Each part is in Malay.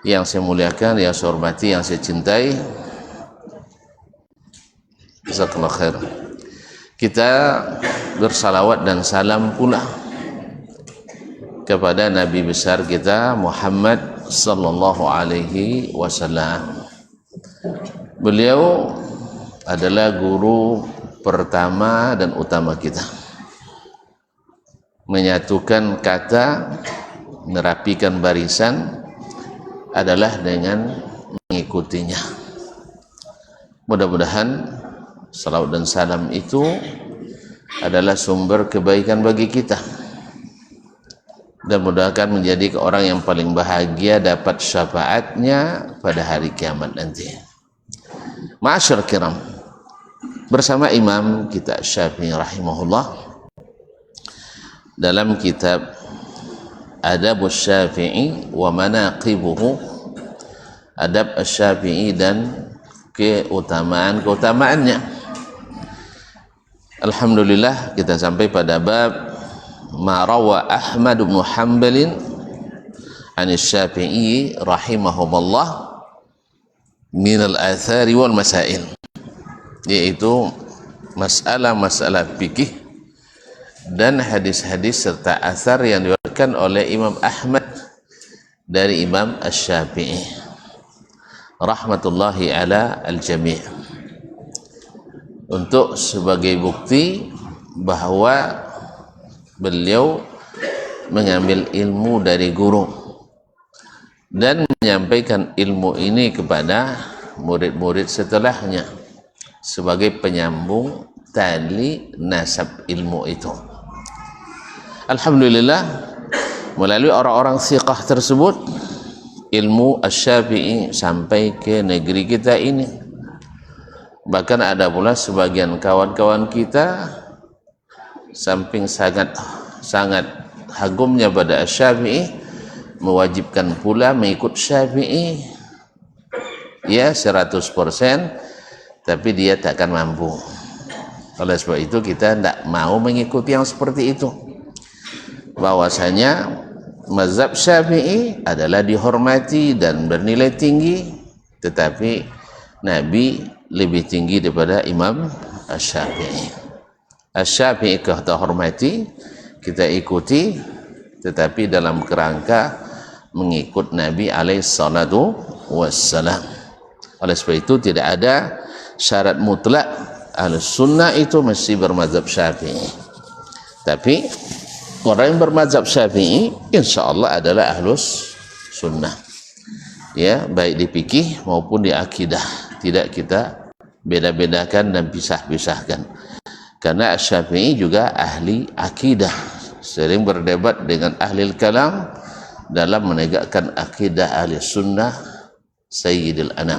yang saya muliakan, yang saya hormati, yang saya cintai, jazakallahu khair. Kita bersalawat dan salam pula kepada Nabi besar kita Muhammad sallallahu alaihi wasallam. Beliau adalah guru pertama dan utama kita. Menyatukan kata, merapikan barisan adalah dengan mengikutinya. Mudah-mudahan salawat dan salam itu adalah sumber kebaikan bagi kita, dan mudah-mudahan menjadi orang yang paling bahagia dapat syafaatnya pada hari kiamat nanti. Ma'asyar kiram, bersama Imam kita Syafi'i rahimahullah dalam kitab Adab Syafi'i wa Manaqibuhu, Adab Syafi'i dan keutamaan-keutamaannya. Alhamdulillah, kita sampai pada bab ma rawa Ahmad bin Hanbalin an Syafi'i rahimahullah min al-athari wal masail, yaitu masalah-masalah fikih dan hadis-hadis serta asar yang diriwayatkan oleh Imam Ahmad dari Imam Asy-Syafi'i rahmatullahi ala al-jami', untuk sebagai bukti bahwa beliau mengambil ilmu dari guru dan menyampaikan ilmu ini kepada murid-murid setelahnya sebagai penyambung tali nasab ilmu itu. Alhamdulillah, melalui orang-orang thiqah tersebut ilmu Asy-Syafi'i sampai ke negeri kita ini. Bahkan ada pula sebagian kawan-kawan kita samping sangat hagumnya pada Asy-Syafi'i, mewajibkan pula mengikut Syafi'i ya 100%, tapi dia takkan mampu. Oleh sebab itu kita tidak mau mengikuti yang seperti itu. Bahwasanya mazhab Syafi'i adalah dihormati dan bernilai tinggi, tetapi Nabi lebih tinggi daripada Imam Asy-Syafi'i. Asy-Syafi'i kita hormati, kita ikuti, tetapi dalam kerangka mengikut Nabi alaihi salatu wassalam. Oleh sebab itu tidak ada syarat mutlak Ahlus Sunnah itu mesti bermazhab Syafi'i. Tapi orang yang bermazhab Syafi'i insyaallah adalah Ahlus Sunnah. Ya, baik di fikih maupun di akidah. Tidak kita beda-bedakan dan pisah-pisahkan. Karena Asy-Syafi'i juga ahli akidah, sering berdebat dengan ahli kalam dalam menegakkan akidah ahli sunnah Sayyidil Anam.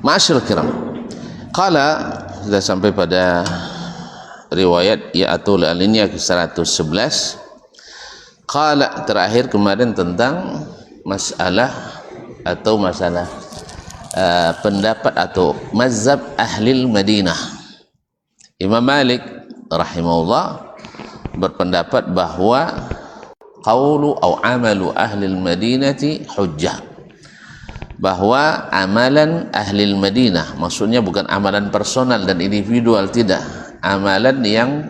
Ma'asyarul kiram, qala, sudah sampai pada riwayat Ya'tul Al-Linya ke 111. Qala, terakhir kemarin tentang masalah pendapat atau mazhab ahlil Madinah. Imam Malik rahimahullah berpendapat bahwa qaulu atau amalu ahlil Madinati hujjah, bahwa amalan ahlil Madinah, maksudnya bukan amalan personal dan individual, tidak, amalan yang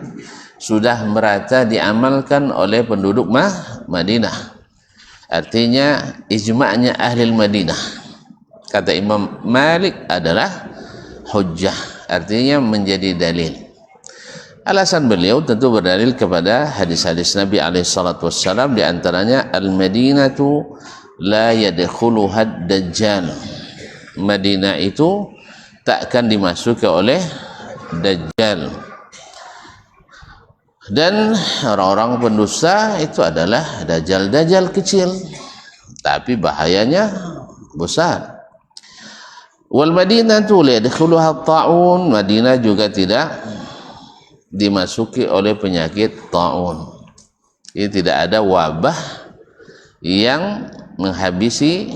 sudah merata diamalkan oleh penduduk Madinah, artinya ijma'nya ahlil Madinah, kata Imam Malik, adalah hujjah, artinya menjadi dalil. Alasan beliau tentu berdalil kepada hadis-hadis Nabi alaihi salatu wassalam, di antaranya al-Madinatu la yadkhuluha dajjal, Madinah itu takkan dimasuki oleh dajjal, dan orang-orang pendusta itu adalah dajjal kecil, tapi bahayanya besar. Wal Madinatu la yadkhuluha ta'un, Madinah juga tidak dimasuki oleh penyakit ta'un. Ini tidak ada wabah yang menghabisi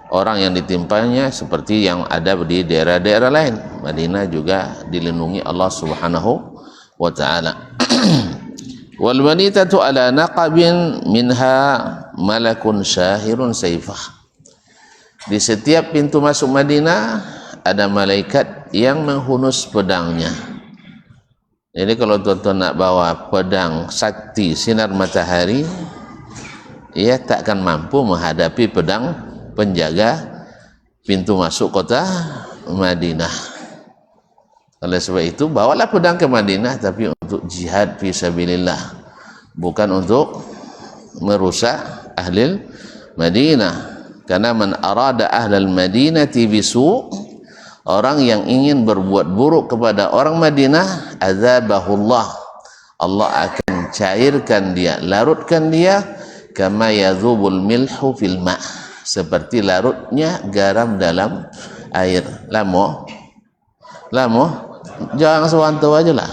orang yang ditimpanya seperti yang ada di daerah-daerah lain. Madinah juga dilindungi Allah Subhanahu wa taala. Wal Madinatu ala naqabin minha malakun syahirun saifah. Di setiap pintu masuk Madinah ada malaikat yang menghunus pedangnya. Jadi kalau tuan-tuan nak bawa pedang sakti sinar matahari, ia takkan mampu menghadapi pedang penjaga pintu masuk kota Madinah. Oleh sebab itu, bawalah pedang ke Madinah, tapi untuk jihad fi sabilillah, bukan untuk merusak ahli Madinah. Karena man arada ahlal madinati bisu, orang yang ingin berbuat buruk kepada orang Madinah, azabahullah, Allah akan cairkan dia, larutkan dia, kama yadzubul milhu fil ma', seperti larutnya garam dalam air. Lamo jangan sewanto aja lah,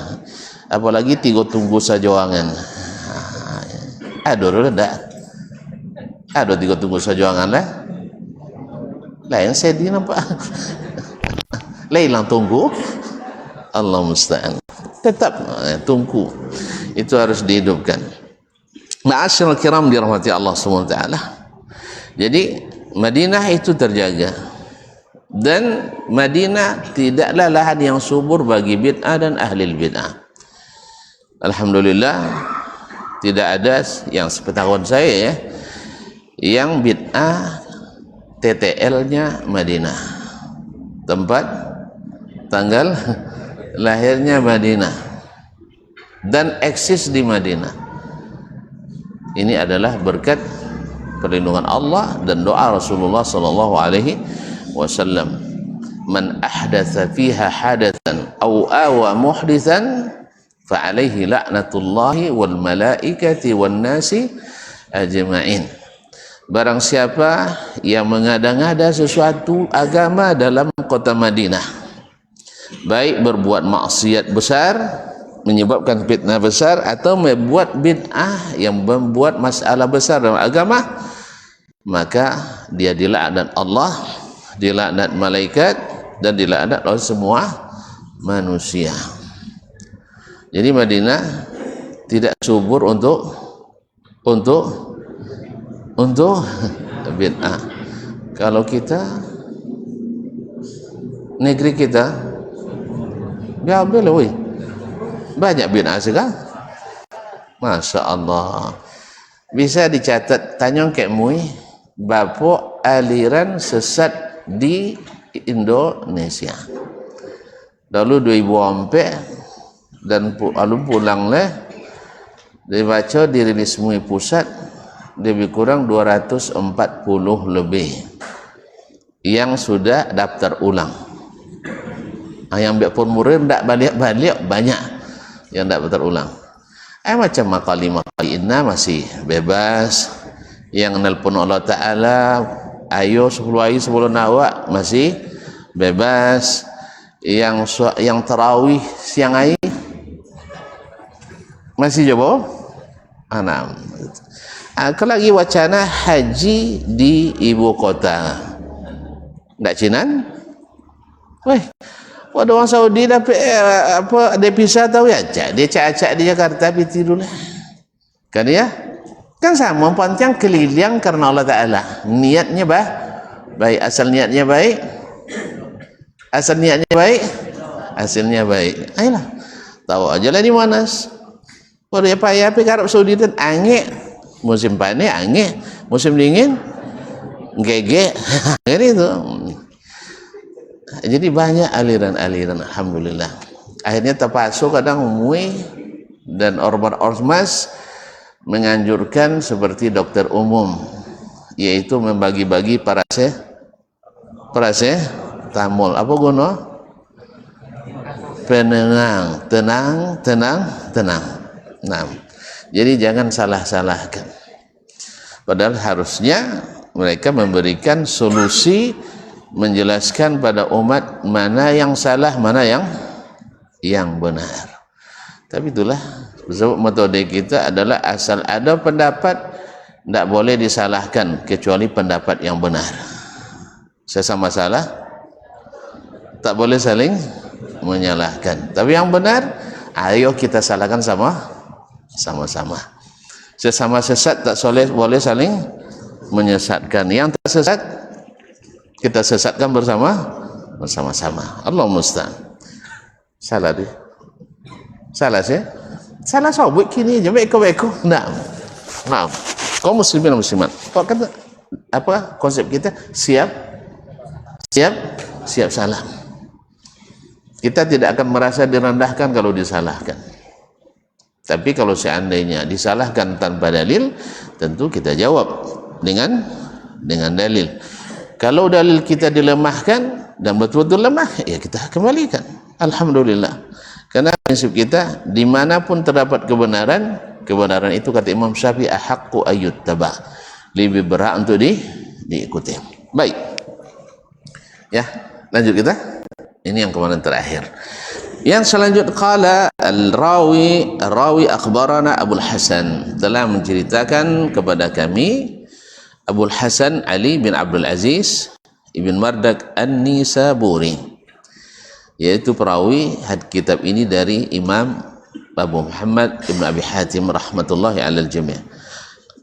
apalagi tiga tunggu sajoangan. Aduh tiga tunggu sajoangan lah. Lain sedih nampak. Lain tunggu. Allah musta'an. Tetap tunggu. Itu harus dihidupkan. Ma'asyiral kiram dirahmati Allah SWT. Jadi Madinah itu terjaga. Dan Madinah tidaklah lahan yang subur bagi bid'ah dan ahli bid'ah. Alhamdulillah, tidak ada yang sepengetahuan saya ya, yang bid'ah TTL-nya Madinah, tempat tanggal lahirnya Madinah, dan eksis di Madinah. Ini adalah berkat perlindungan Allah dan doa Rasulullah sallallahu alaihi wasallam. Man ahdatsa fiha hadatsan aw awa muhditsan fa alaihi la'natullahi wal malaikati wan nasi ajma'in. Barang siapa yang mengada-ngada sesuatu agama dalam kota Madinah, baik berbuat maksiat besar menyebabkan fitnah besar, atau membuat bid'ah yang membuat masalah besar dalam agama, maka dia dilaknat Allah, dilaknat malaikat, dan dilaknat oleh semua manusia. Jadi Madinah tidak subur untuk bid'ah. Kalau kita, negeri kita gagal weh, banyak bid'ah sekarang. Masya Allah. Bisa dicatat tanyong kek mui bapa aliran sesat di Indonesia. Dulu 2004 dan alun pulang leh dibaca dirilis mui pusat, lebih kurang 240 lebih yang sudah daftar ulang. Yang biar formulir tidak balik-balik banyak yang tidak daftar ulang. Macam makali inna masih bebas, yang nelpon Allah Ta'ala ayo 10 hari sebelum awak masih bebas, yang tarawih siang hari masih jawab anak. Kalau lagi wacana haji di ibu kota, nggak cinan? Weh, ada orang Saudi dapat devisa tahu ya? Dia cak-cak di Jakarta tidur lah. Kan ya? Kan sama panjang keliling karena Allah Ta'ala. Niatnya baik, asal niatnya baik. Hasilnya baik. Ayolah, tahu aja lah di mana. Kalau dia payah pergi Arab Saudi dan angin. Musim panas angin, musim dingin gege. Kan itu. Jadi banyak aliran-aliran, alhamdulillah. Akhirnya terpaksa kadang mui dan ormas menganjurkan seperti dokter umum, yaitu membagi-bagi paracetamol. Apa guna? Penenang, tenang. Nah, jadi jangan salah-salahkan. Padahal harusnya mereka memberikan solusi, menjelaskan pada umat mana yang salah, mana yang benar. Tapi itulah sebab metode kita adalah asal ada pendapat tidak boleh disalahkan kecuali pendapat yang benar. Sesama salah tak boleh saling menyalahkan. Tapi yang benar ayo kita salahkan sama-sama. Sesama sesat tak boleh saling menyesatkan. Yang tak sesat kita sesatkan bersama-sama. Allah musta'an. Salah dia. Salah sih. Salah sobut kini je beko. Nah. Kaum muslimin dan muslimat. Kau kata apa konsep kita? Siap salah. Kita tidak akan merasa direndahkan kalau disalahkan. Tapi kalau seandainya disalahkan tanpa dalil, tentu kita jawab dengan dalil. Kalau dalil kita dilemahkan dan betul-betul lemah, ya kita kembalikan. Alhamdulillah. Karena prinsip kita, dimanapun terdapat kebenaran itu kata Imam Syafi'i ahaqqu ayyuttaba, lebih berhak untuk diikuti. Baik. Ya, lanjut kita. Ini yang kemarin terakhir. Yang selanjutnya qala rawi akhbarana Abul Hasan, telah menceritakan kepada kami Abul Hasan Ali bin Abdul Aziz ibn Mardak An-Nisaburi, yaitu perawi kitab ini dari Imam Abu Muhammad ibn Abi Hatim rahmatullahi alal jami'.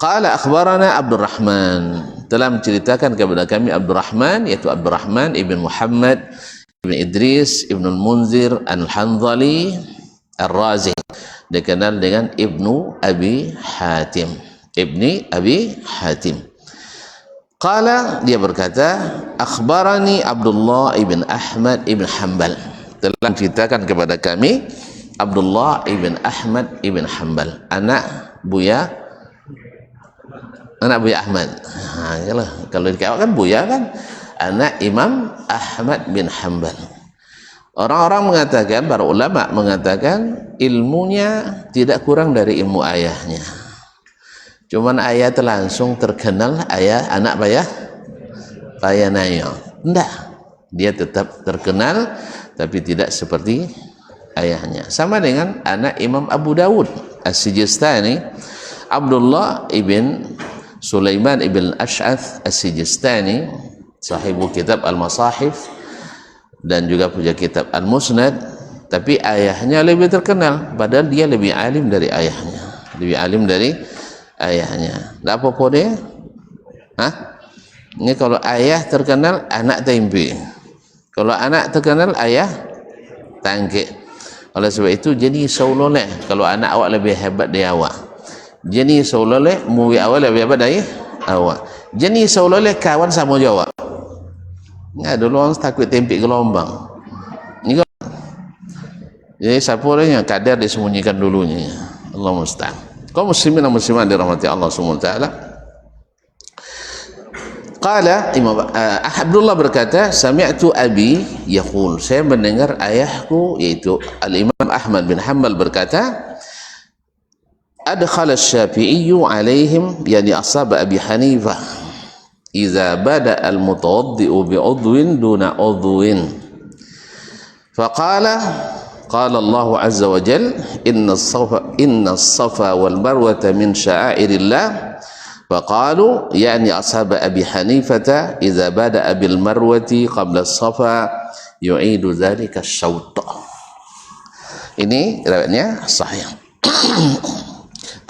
Qala akhbarana Abdurrahman, telah menceritakan kepada kami Abdurrahman, yaitu Abdurrahman ibn Muhammad ibn Idris ibn al-Munzir al-Hanzali al-Razi, dikenal dengan Ibnu Abi Hatim. Qala, dia berkata, akhbarani Abdullah ibn Ahmad ibn Hanbal, telah menceritakan kepada kami Abdullah ibn Ahmad ibn Hanbal, anak Buya Ahmad. Yalah, kalau dikawal kan Buya kan anak Imam Ahmad bin Hanbal. Orang-orang mengatakan, para ulama mengatakan ilmunya tidak kurang dari ilmu ayahnya. Cuman ayah langsung terkenal anak Nayo. Tidak, dia tetap terkenal tapi tidak seperti ayahnya. Sama dengan anak Imam Abu Dawud As-Sijistani, Abdullah ibn Sulaiman ibn Ash'ath As-Sijistani, sahibu kitab Al-Masahif dan juga punya kitab Al-Musnad, tapi ayahnya lebih terkenal, padahal dia lebih alim dari ayahnya. Tak apa-apa dia. Ini kalau ayah terkenal, anak tempe. Kalau anak terkenal, ayah tangkik. Oleh sebab itu, jadi sauloleh. Kalau anak awak lebih hebat dari awak, jadi sauloleh, murid awak lebih hebat dari awak. Jadi sauloleh, kawan sama jawab. Ya, dulu orang takut tempik gelombang. Ini kan. Jadi siapa orang yang kadar disembunyikan dulunya. Allah musta'an. Kaum muslimin dan muslimat dirahmati Allah Subhanahu wa taala. Qala Imam Abdullah berkata, sami'tu abi yaqul, saya mendengar ayahku yaitu Al-Imam Ahmad bin Hanbal berkata, adkhala asy-Syafi'i alaihim, yani ashab Abi Hanifah, idza bada al-mutawaddi'u bi'udwin duna udwin, faqala qala Allah azza wa jalla inna as-safa wal marwata min sya'airillah, faqalu yani ashab Abi Hanifah idza bada bil marwati qabla as-safa yu'idu dzalika asy-syaut. Ini riwayatnya sahih.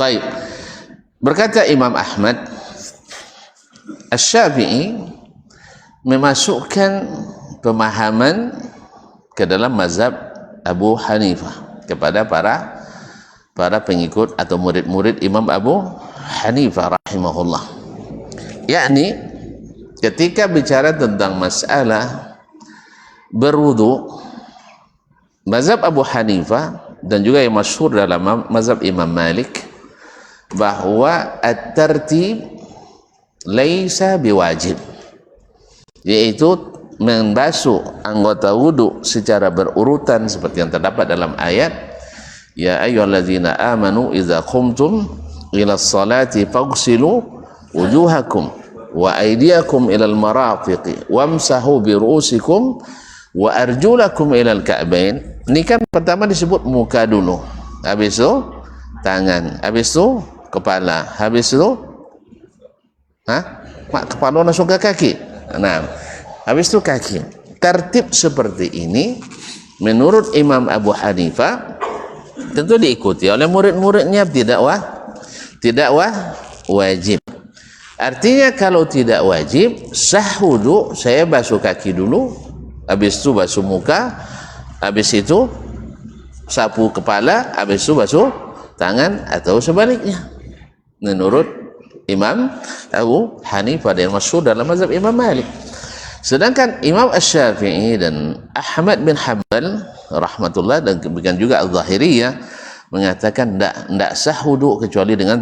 Baik. Berkata Imam Ahmad, Asy-Syafi'i memasukkan pemahaman ke dalam mazhab Abu Hanifah kepada para pengikut atau murid-murid Imam Abu Hanifah rahimahullah. Yakni ketika bicara tentang masalah berwudu, mazhab Abu Hanifah dan juga yang masyhur dalam mazhab Imam Malik, bahwa at-tartib laisa biwajib, yaitu membasuh anggota wudu secara berurutan seperti yang terdapat dalam ayat ya ayyuhalladzina amanu idza qumtum ila sholati faghsilu wujuhakum wa aydiyakum ilal marafiqi wamsahu bi ru'usikum wa arjulakum ilal ka'bain. Ini kan pertama disebut muka dulu, habis itu tangan, habis itu kepala, habis itu kepala langsung ke kaki. Nah, habis itu kaki. Tertib seperti ini menurut Imam Abu Hanifah tentu diikuti oleh murid-muridnya, tidak wajib. Artinya kalau tidak wajib, sah wudu, saya basuh kaki dulu, habis itu basuh muka, habis itu sapu kepala, habis itu basuh tangan, atau sebaliknya. Menurut Imam Abu Hanifah dan masyhur dalam mazhab Imam Malik. Sedangkan Imam Asy-Syafi'i dan Ahmad bin Hanbal rahmatullah, dan demikian juga Al-Zahiriyah mengatakan tidak sah wudu kecuali dengan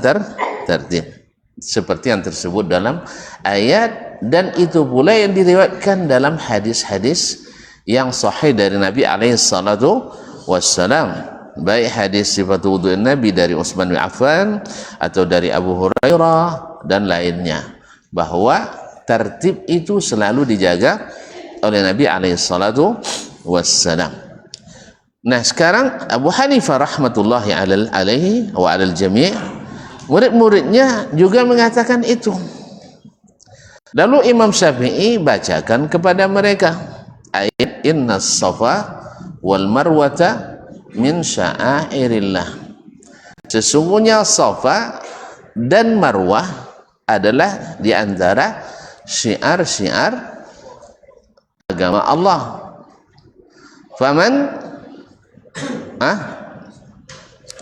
tertib. Seperti yang tersebut dalam ayat, dan itu pula yang diriwayatkan dalam hadis-hadis yang sahih dari Nabi alaihi salatu wassalam, baik hadis sifat wudu Nabi dari Utsman bin Affan atau dari Abu Hurairah dan lainnya, bahwa tertib itu selalu dijaga oleh Nabi alaihi salatu wassalam. Nah, sekarang Abu Hanifah rahmatullahi alaihi wa alal jami', murid-muridnya juga mengatakan itu. Lalu Imam Syafi'i bacakan kepada mereka ayat innas safa wal marwata min sya'airillah. Sesungguhnya Safa dan Marwah adalah di antara syiar-syiar agama Allah. Faman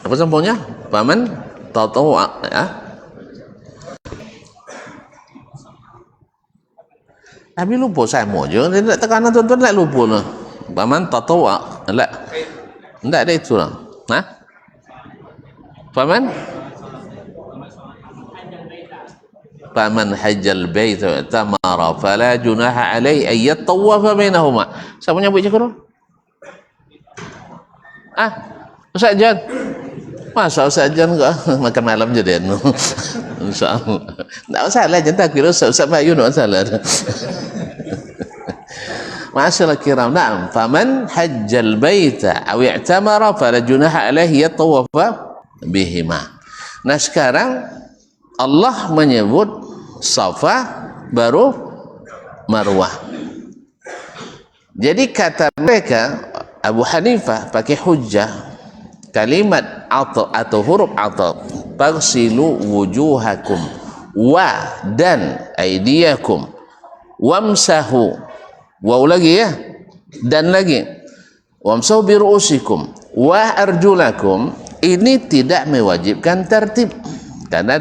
apa sambungnya? Faman tatawwa, ya. Tapi lupa saya mau je, tidak tekanan tuan-tuan nak lupa lah. Faman tatawwa, tak ada itu lah. Faman hajjal baita wa tamara fala junaha alaihi ay yatawafa bainahuma. Siapa nyebut je kau? Ustaz Jan. Masa Ustaz Jan enggak makan malam je dia. Insyaallah. Tak salah jangan takut Ustaz Bayu tak salah. Ma'asyiral kiram, na'am. Faman hajjal baita aw i'tamara fala junaha alaihi yatawafa bihima. Nah, sekarang Allah menyebut Safa baru Marwah. Jadi kata mereka Abu Hanifah pakai hujjah kalimat atau huruf atau fagsilu wujuhakum wa dan aydiyakum wamsahu, waw lagi ya, dan lagi wamsahu bi ru'usikum wa arjulakum. Ini tidak mewajibkan tertib, karena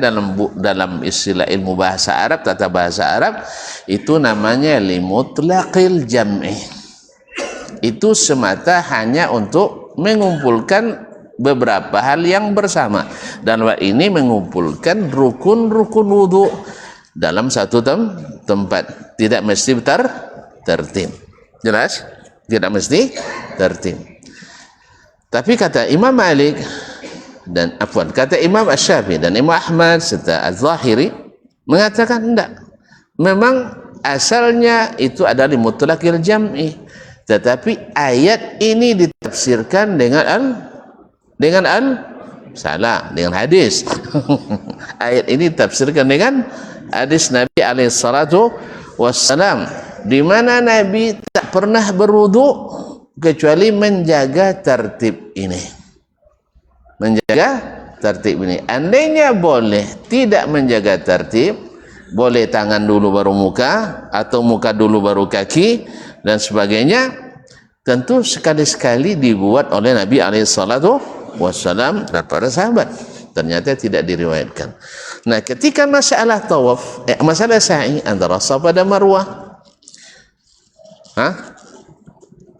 dalam istilah ilmu bahasa Arab, tata bahasa Arab, itu namanya limutlaqil jam'i. Itu semata hanya untuk mengumpulkan beberapa hal yang bersama. Dan ini mengumpulkan rukun-rukun wudu dalam satu tempat. Tidak mesti tertib. Jelas? Tidak mesti tertib. Tapi kata Imam Malik dan kata Imam Asy-Syafi'i dan Imam Ahmad serta Az-Zahiri mengatakan tidak. Memang asalnya itu adalah mutlaqil jam'i, tetapi ayat ini ditafsirkan dengan hadis. Ayat ini ditafsirkan dengan hadis Nabi alaihi salatu wassalam, di mana Nabi tak pernah berwudu kecuali menjaga tertib ini. Andainya boleh tidak menjaga tertib, boleh tangan dulu baru muka, atau muka dulu baru kaki dan sebagainya, tentu sekali-sekali dibuat oleh Nabi alaihi salatu wassalam dan para sahabat. Ternyata tidak diriwayatkan. Nah, ketika masalah tawaf, masalah sa'i antara Safa dan Marwah,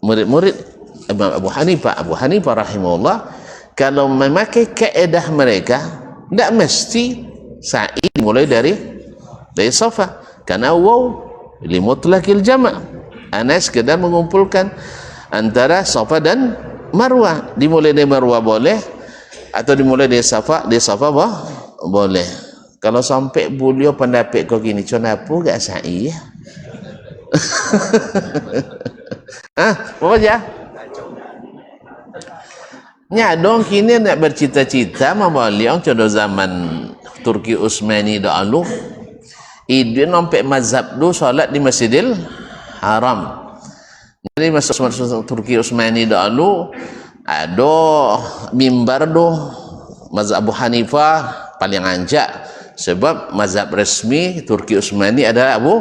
murid-murid Abu Hanifah rahimahullah, kalau memakai kaedah mereka, tidak mesti sa'i mulai dari Safa, karena limutlaqil jama', sekedar mengumpulkan antara Safa dan Marwah. Dimulai dari Marwah boleh, atau dimulai dari Safa boleh. Kalau sampai beliau pendapat kau gini, kenapa gak sa'i ya? Apa aja? Nyadong kini nak bercita-cita membalik orang contoh zaman Turki Utsmani dahulu. Dia nampak mazhab tu solat di Masjidil Haram. Jadi masa Turki Utsmani dahulu ada mimbar tu mazhab Abu Hanifah paling anjak, sebab mazhab resmi Turki Utsmani adalah Abu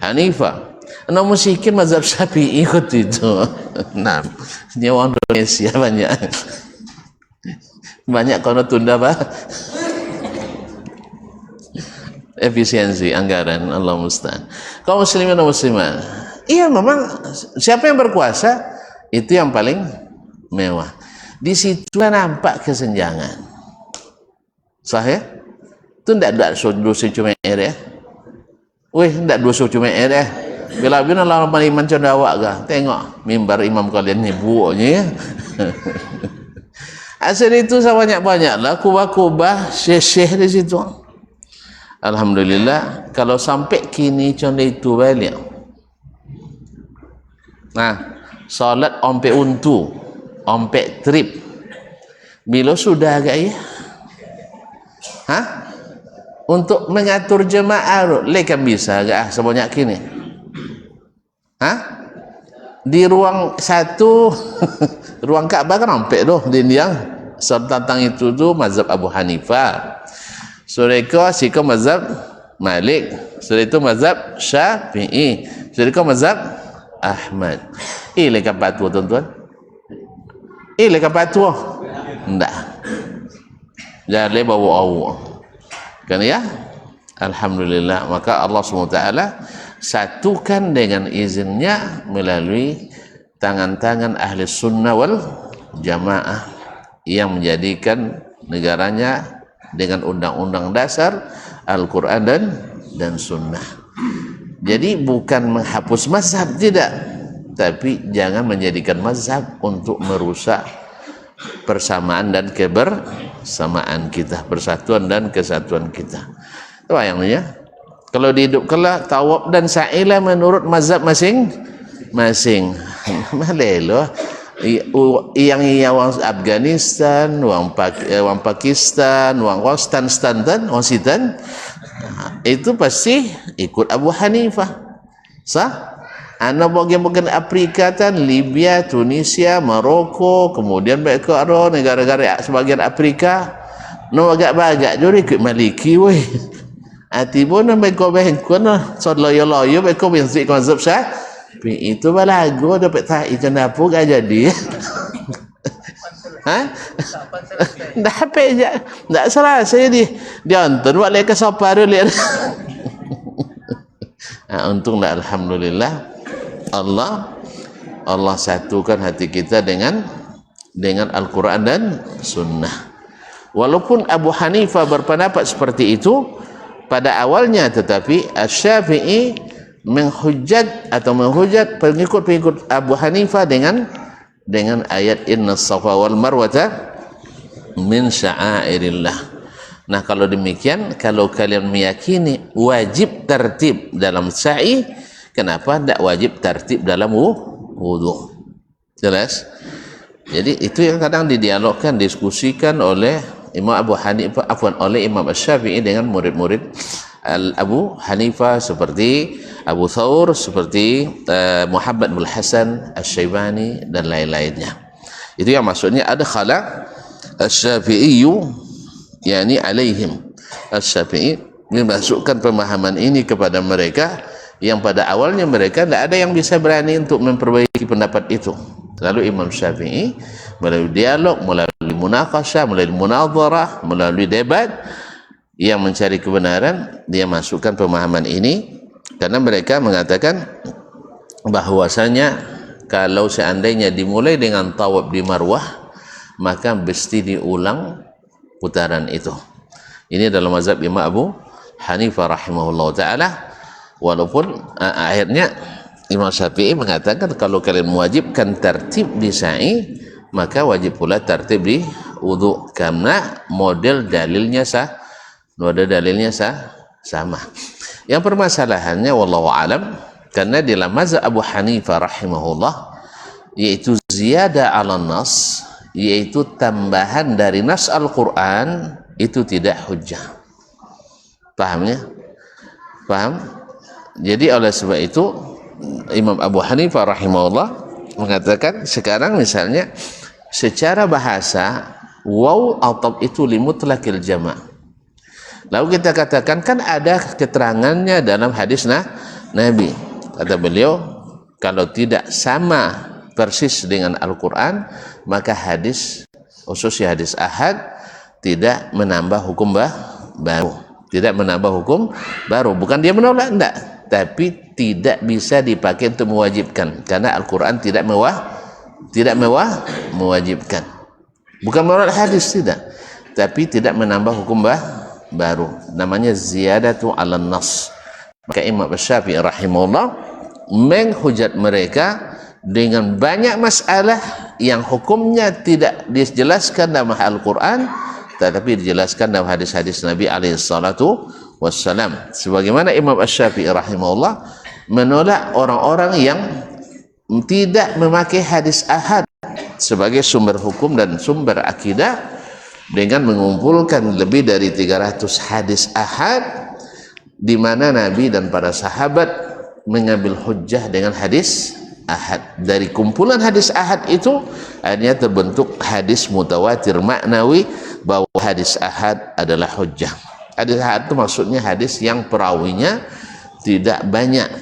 Hanifah. Namun sikit mazhab Syafi'i ikut itu. Nah, ini orang Indonesia banyak kalau tunda apa? Efisiensi anggaran, Allah musta'an. Kaum muslimin dan muslimat, iya memang siapa yang berkuasa itu yang paling mewah. Di situlah nampak kesenjangan. Sahih? Itu tidak ada dosa cuma ya. Weh, tidak dosa cuma ya. Bila-bila lawan iman cendawa kah? Tengok mimbar imam kalian ni buoknya ya. Asal itu sebanyak-banyaklah kubah-kubah syekh-syekh di situ. Alhamdulillah, kalau sampai kini contoh itu balik. Nah, solat ompe untu, ompe trip. Bila sudah agak ya? Hah? Untuk mengatur jemaah, lekan bisa agak sebanyak kini. Hah? Di ruang satu, ruang Ka'bah kan ompe doh di India. Soal tentang itu tu mazhab Abu Hanifah. Sureka siko mazhab Malik, suri itu mazhab Syafi'i, suri itu mazhab Ahmad. Lekat patuh tuan-tuan. Lekat patuh. Enggak. Jangan bawa awak. Kan ya? Alhamdulillah. Maka Allah SWT satukan dengan izinnya melalui tangan-tangan ahli sunnah wal jamaah yang menjadikan negaranya dengan undang-undang dasar Al-Quran dan Sunnah. Jadi bukan menghapus mazhab, tidak, tapi jangan menjadikan mazhab untuk merusak persamaan dan kebersamaan kita, persatuan dan kesatuan kita. Itu ayangnya. Kalau dihidup kelak tawab dan sa'ilah menurut mazhab masing-masing. Malelo. Yang orang Afghanistan, orang Pakistan, orang Stan, itu pasti ikut Abu Hanifah. Sah? Anak bagian-bagian Afrika tan, Libya, Tunisia, Maroko, kemudian mereka ada negara-negara sebagian Afrika, no agak-agak jadi ikut Maliki, weh. Atibo na mereka behengkun, so loyo-loyo mereka benzik mazhab itu balago dapat tak itu napu gak jadi. Hah? Dah apa aja? Tak salah saya dia nonton buat leka sopar lihat. Untunglah alhamdulillah Allah satukan hati kita dengan Al-Quran dan Sunnah. Walaupun Abu Hanifah berpendapat seperti itu pada awalnya, tetapi Asy-Syafi'i menghujat pengikut Abu Hanifah dengan ayat inna safa wal marwata min sya'airillah. Nah, kalau demikian, kalau kalian meyakini wajib tertib dalam sa'i, kenapa tidak wajib tertib dalam wudu? Jelas? Jadi itu yang kadang didialogkan, diskusikan oleh Imam Abu Hanifah, oleh Imam Asy-Syafi'i dengan murid-murid Abu Hanifah seperti Abu Thawr, seperti Muhammad bin Hasan Asy-Syaibani dan lain-lainnya. Itu yang maksudnya ada khala Asy-Syafi'iyyu, yakni alaihim. Asy-Syafi'i memasukkan pemahaman ini kepada mereka yang pada awalnya mereka tidak ada yang bisa berani untuk memperbaiki pendapat itu. Lalu Imam Syafi'i melalui dialog, melalui munaqasyah, melalui munadharah, melalui debat yang mencari kebenaran, dia masukkan pemahaman ini karena mereka mengatakan bahwasanya kalau seandainya dimulai dengan tawaf di Marwah, maka mesti diulang putaran itu. Ini dalam mazhab Imam Abu Hanifah rahimahullah ta'ala. Walaupun akhirnya Imam Syafi'i mengatakan kalau kalian mewajibkan tertib di sa'i, maka wajib pula tertib di wudu, karena model dalilnya sama. Yang permasalahannya wallahu alam, karena di dalam mazhab Abu Hanifah rahimahullah, yaitu ziyadah ala nas, yaitu tambahan dari nas Al-Quran, itu tidak hujjah. Pahamnya? Paham? Jadi oleh sebab itu Imam Abu Hanifah rahimahullah mengatakan sekarang misalnya secara bahasa waw atau itu limutlaqil jama', Lalu kita katakan kan ada keterangannya dalam hadis Nabi. Kata beliau, kalau tidak sama persis dengan Al-Quran, maka hadis, khususnya hadis ahad, tidak menambah hukum baru. Tidak menambah hukum baru. Bukan dia menolak, enggak. Tapi tidak bisa dipakai untuk mewajibkan. Karena Al-Quran tidak mewajibkan. Bukan menolak hadis, tidak. Tapi tidak menambah hukum baru, namanya ziyadatu ala nas. Maka Imam Syafi'i rahimahullah menghujat mereka dengan banyak masalah yang hukumnya tidak dijelaskan dalam Al-Quran tetapi dijelaskan dalam hadis-hadis Nabi alaihi salatu wassalam. Sebagaimana Imam Syafi'i rahimahullah menolak orang-orang yang tidak memakai hadis ahad sebagai sumber hukum dan sumber akidah dengan mengumpulkan lebih dari 300 hadis ahad di mana Nabi dan para sahabat mengambil hujjah dengan hadis ahad. Dari kumpulan hadis ahad itu akhirnya terbentuk hadis mutawatir maknawi bahwa hadis ahad adalah hujjah. Hadis ahad itu maksudnya hadis yang perawinya tidak banyak,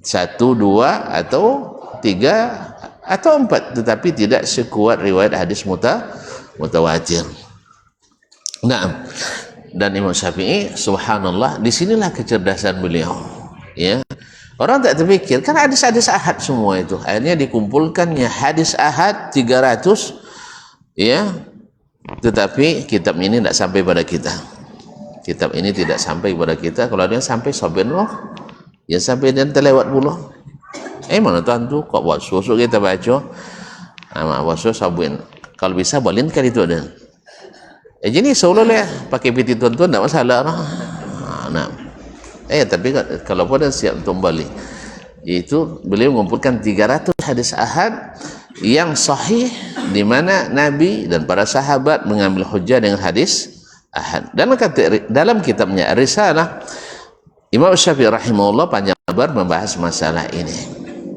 1, 2 atau 3 atau 4, tetapi tidak sekuat riwayat hadis mutawatir. Nah, dan Imam Syafi'i subhanallah, disinilah kecerdasan beliau, ya. Orang tak terpikir kan hadis-hadis ahad semua itu, akhirnya dikumpulkannya hadis ahad 300, ya. Tetapi kitab ini tidak sampai pada kita. Kitab ini tidak sampai pada kita. Kalau dia sampai soben loh, ya sampai dan terlewat puluh. Mana tuan tu kok buat susu kita baca, buat susu sabun. Kalau bisa boleh kan itu ada. Jadi seolah-olah pakai piti tuan-tuan tak masalah. Nah, tapi kalau pada siap untuk balik, itu beliau mengumpulkan 300 hadis ahad yang sahih di mana Nabi dan para sahabat mengambil hujjah dengan hadis ahad. Dan dalam kitabnya Risalah, Imam Syafi'i rahimahullah panjang lebar membahas masalah ini,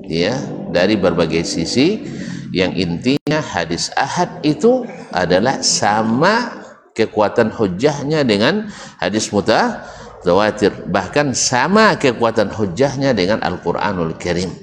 ya, dari berbagai sisi. Yang intinya hadis ahad itu adalah sama kekuatan hujjahnya dengan hadis mutawatir, bahkan sama kekuatan hujjahnya dengan Al-Quranul Karim.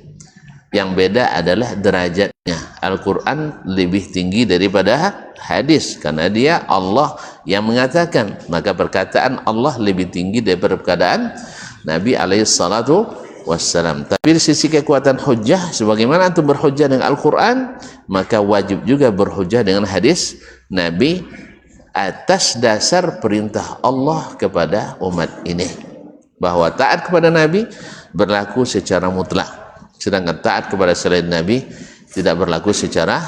Yang beda adalah derajatnya. Al-Quran lebih tinggi daripada hadis karena dia Allah yang mengatakan, maka perkataan Allah lebih tinggi daripada perkataan Nabi alaihi salatu wassalam. Tapi di sisi kekuatan hujjah, sebagaimana antum berhujjah dengan Al-Quran, maka wajib juga berhujjah dengan hadis Nabi atas dasar perintah Allah kepada umat ini, bahwa taat kepada Nabi berlaku secara mutlak, sedangkan taat kepada selain Nabi tidak berlaku secara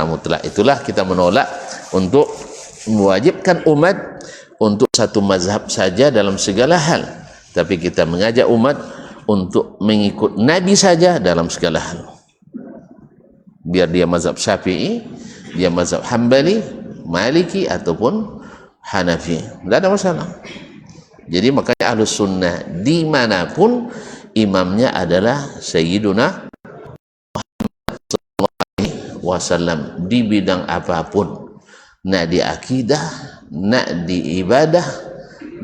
mutlak. Itulah kita menolak untuk mewajibkan umat untuk satu mazhab saja dalam segala hal, tapi kita mengajak umat untuk mengikut Nabi saja dalam segala hal. Biar dia mazhab Syafi'i, dia mazhab Hambali, Maliki ataupun Hanafi, tidak ada masalah. Jadi makanya Ahlus Sunnah dimanapun imamnya adalah Sayyiduna Muhammad SAW di bidang apapun, nak di akidah, nak di ibadah,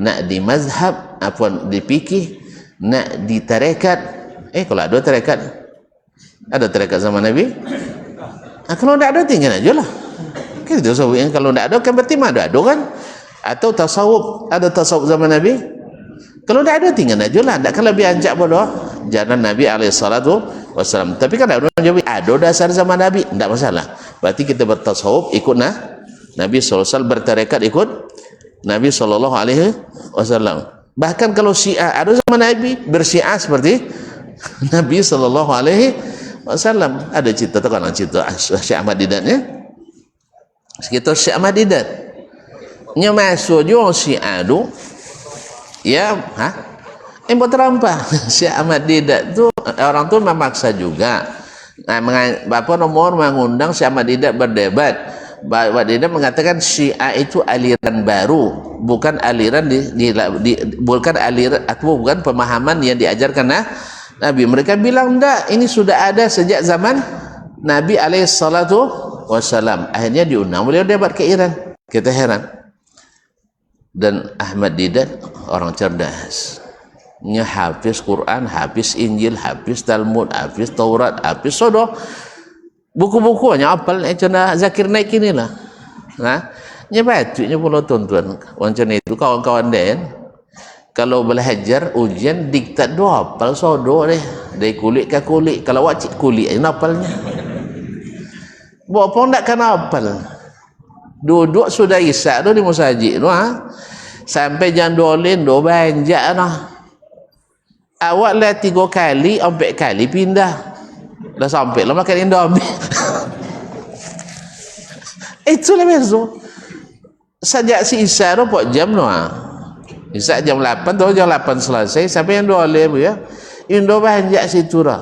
nak di mazhab, apa di fikih, nak di tarekat. Kalau ada tarekat zaman Nabi, kalau tidak ada tinggal aja lah. Kalau tidak ada kan berarti ada kan? Atau tasawuf, ada tasawuf zaman Nabi? Kalau tidak ada tinggal aja lah. Tidak kan lebih anjak bodoh jalan Nabi alaihi salatu wassalam. Tapi kan ada orang jawab ada dasar zaman Nabi, tidak masalah. Berarti kita bertasawuf ikut Nabi SAW, bertarekat ikut Nabi SAW. Bahkan kalau Syiah ada zaman Nabi, bersyiah seperti Nabi SAW. Ada cerita tu kan, cerita Syekh Ahmad Didatnya. Sekitar Syekh Ahmad Didat nya masuk juga Syiah tu, ya, buat terampah. Syekh Ahmad Didat tu orang tu memaksa juga. Bapa nomor mengundang Syekh Ahmad Didat berdebat. Bapak Didat mengatakan Syiah itu aliran baru, bukan aliran bukan pemahaman yang diajarkan Nabi. Mereka bilang enggak, ini sudah ada sejak zaman Nabi alaihi salatu wassalam. Akhirnya diundang beliau debat ke Iran. Kita heran. Dan Ahmad Didat orang cerdas, nya hafiz Quran, hafiz Injil, hafiz Talmud, hafiz Taurat, hafiz Sodoh, buku-bukunya apal cina Zakir Naik inilah. Nah, nya batunya pula tuan-tuan macam itu kawan-kawan dia kalau belajar ujian diktat doa apal Sodoh deh dari kulit ke kulit, kalau wajib kulit aja apalnya buat pun tak kena apal, duduk sudah isak tu di masjid tu sampai jam 2 do banjak nah. Awak lah 3 kali 4 kali pindah dah sampai lah makan Indomie. Itulah bezo sejak si isak tu 4 jam tu isak jam 8 tu jam 8 selesai sampai jam 2 ya Indo banjak situ dah.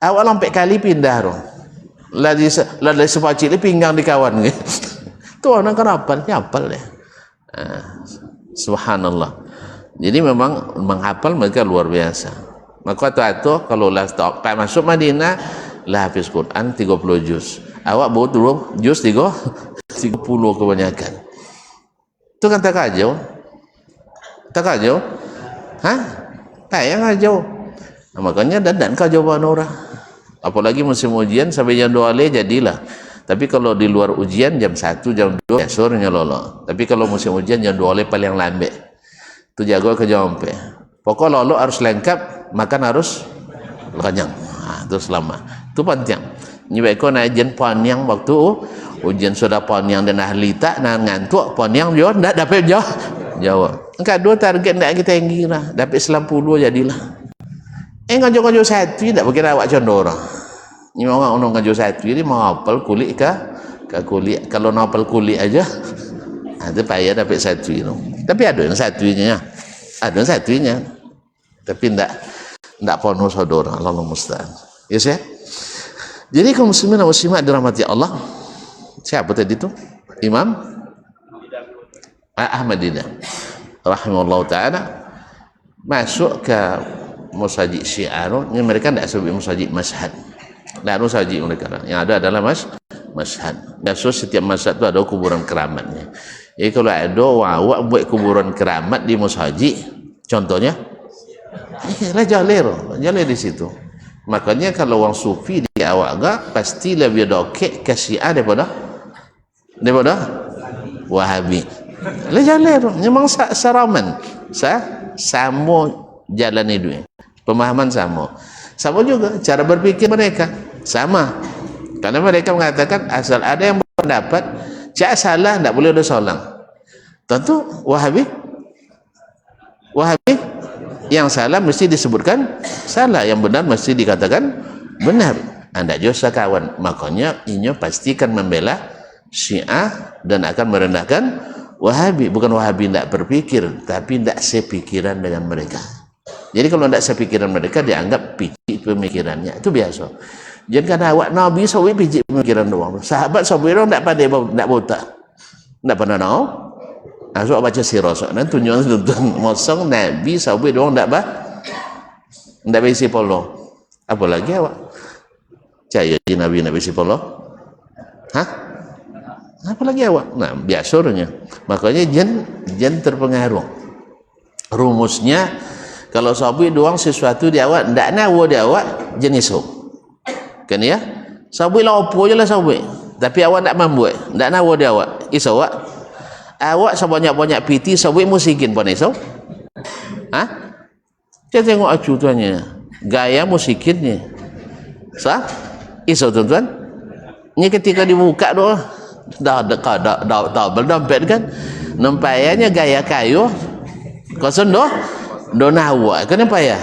Awak lah 4 kali pindah tu lah dari sepacik ni pinggang di kawan ke. Tu orang kenapa ni apal dia. Subhanallah. Jadi memang menghafal mereka luar biasa. Maka tu kalau lah masuk Madinah lah hafiz Quran 30 juz. Awak bawa dulu juz 30 kebanyakan. Tu kan tak kajau. Tak kajau. Hah? Tak yang kajau. Nah, makanya dan kajau orang. Apalagi musim ujian sampai jam 2 jadilah. Tapi kalau di luar ujian jam 1, jam 2 ya sorenya lolo. Tapi kalau musim ujian jam 2 paling lambat. Tu jago ke jompe. Pokok lolo harus lengkap, makan harus kenyang. Itu selama. Itu penting. Ni baik kau nak ujian panyang waktu ujian sudah panyang dan ahli tak nak ngantuk panyang dia ndak dapat jawab. Engkau dua target ndak kita tinggi lah. Dapat 90 jadilah. Ngajo-ngajo satu ndak berkira awak condor. Ni orang ngajo satu ni mau hafal kulit ke kulit. Kalau nak hafal kulit aja ada payah dapat satu itu. Tapi ada yang satunya. Ada yang satunya. Tapi ndak penuh saudara. Allah musta'an. Ya saya. Jadi kaum muslimin dan muslimat dirahmati Allah. Siapa tadi tu? Imam Ahmad Didat rahimahullah taala masuk ke masjid Syiah ni, mereka tidak sebut masjid Mashhad. Tak ada masjid mereka. Yang ada adalah Mashhad. Biasa setiap masjid tu ada kuburan keramatnya. Jadi kalau ada awak buat kuburan keramat di masjid, contohnya lah jalir di situ. Makanya kalau orang sufi di awak gak pasti lebih dokek ke Syiah daripada Wahabi. Lah jalir memang saraman. Sama jalan itu. Pemahaman sama juga cara berpikir mereka sama, karena mereka mengatakan asal ada yang berpendapat cak salah tidak boleh ada solang. Tentu Wahabi yang salah mesti disebutkan salah, yang benar mesti dikatakan benar. Anda juga kawan, makanya ini pastikan membela Syiah dan akan merendahkan Wahabi. Bukan Wahabi tidak berpikir, tapi tidak sepikiran dengan mereka. Jadi kalau tidak sepikiran mereka dianggap picik pemikirannya, itu biasa. Jadi karena awak Nabi sawi picik pemikiran doang. Sahabat sawi orang tidak pandai, tidak buta, tidak pernah tahu. Asal baca sirah dan tunjuk mosong Nabi sawi doang tidak bisi polo. Apalagi awak caya di Nabi bisi polo. Hah? Apalagi awak? Nah biasanya. Makanya jen terpengaruh. Rumusnya kalau sahabat doang sesuatu di awak ndak nawa di awak jenis kan ya, sahabat lah opo je lah sahabat, tapi awak ndak mampu ndak nawa di awak iso awak sebanyak-banyak piti sahabat musikin pun iso. Kita tengok acu tuannya gaya musikinnya iso tuan-tuan. Ini ketika dibuka dah berdompet kan nampaknya gaya kayu kosong donawa kenapa ya.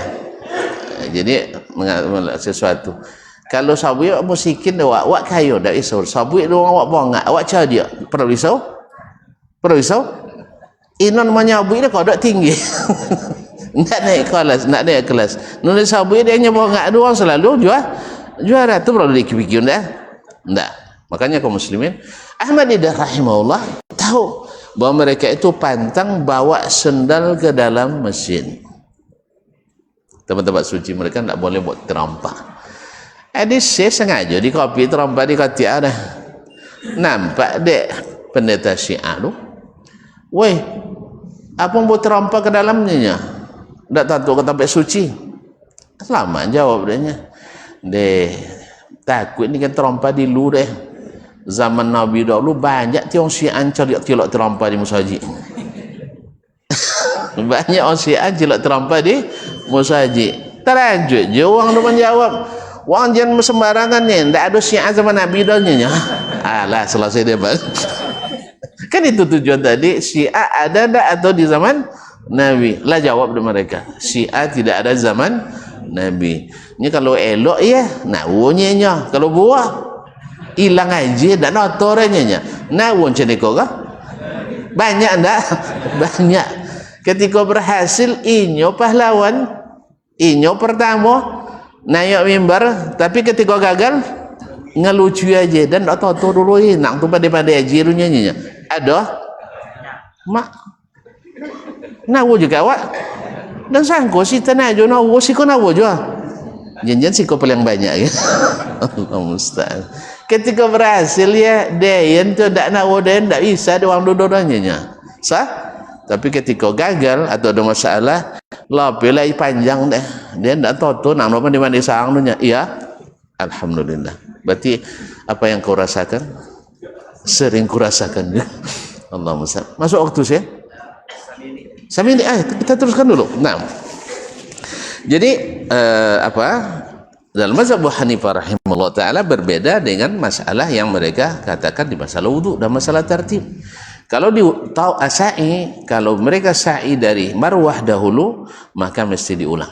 Jadi sesuatu kalau sahabat musikin awak kayu dak iso, sahabat doang awak bongak awak cari dia perlu risau inon menyabu dia kau dak tinggi. nak naik kelas nulis sahabat dia hanya bongak doang selalu juara tu perlu dipikir ndak. Makanya kaum muslimin Ahmad Didat rahimahullah tahu bahwa mereka itu pantang bawa sendal ke dalam mesin. Tempat-tempat suci mereka tidak boleh buat terampak. Jadi saya sengaja di kopi terampak di katiak dah. Nampak dek pendeta Syiah tu. Weh, Apa yang boleh terompak ke dalamnya? Tak tahu ke tempat suci. Selamat jawab dia. Deh, takut ni kan terompak di lu deh. Zaman Nabi dahulu banyak tiang Syiah celok terompak di masjid. Banyak orang Syiah celok terompak di masjid. Terajut je orang tu menjawab. Wang jangan sembarangan ni. Tak ada Syiah zaman Nabi dahulu. Alah, selesai dia bang. Kan itu tujuan tadi. Syiah ada tak atau di zaman Nabi? Lah jawab mereka. Syiah tidak ada zaman Nabi. Ni kalau elok ya, nak wonyenya. Kalau buah, hilang aja. Tak nak torenya. Nak won macam ni kau kah? Banyak tak? Banyak. Ketika berhasil, inyo pahlawan. Inyo pertama. Naik mimbar. Tapi ketika gagal, ngelucu aja. Dan tak tahu dulu nak tu pada-pada aja runyanya. Ada? Mak. Nawo juga awak. Dan sangko si tanah jo nawo si ko nawo jo. Jangan si ko paling banyak ya. Allah musta'an. Ketika berhasil ya dia tu dak nawo dan dak bisa doang dodoranya. Sah? Tapi ketika gagal atau ada masalah, lapelai panjang deh. Dia ndak tahu nak apa di mana sang nya. Iya. Alhamdulillah. Berarti apa yang kau rasakan? Sering kurasakan. Allah musta'an. Masuk waktu saya? Sampai ini, kita teruskan dulu. Nah, jadi dalam mazhab Abu Hanifah rahimahullah taala berbeda dengan masalah yang mereka katakan di masalah wudu dan masalah tertib. Kalau di tahu sa'i, kalau mereka sa'i dari marwah dahulu, maka mesti diulang.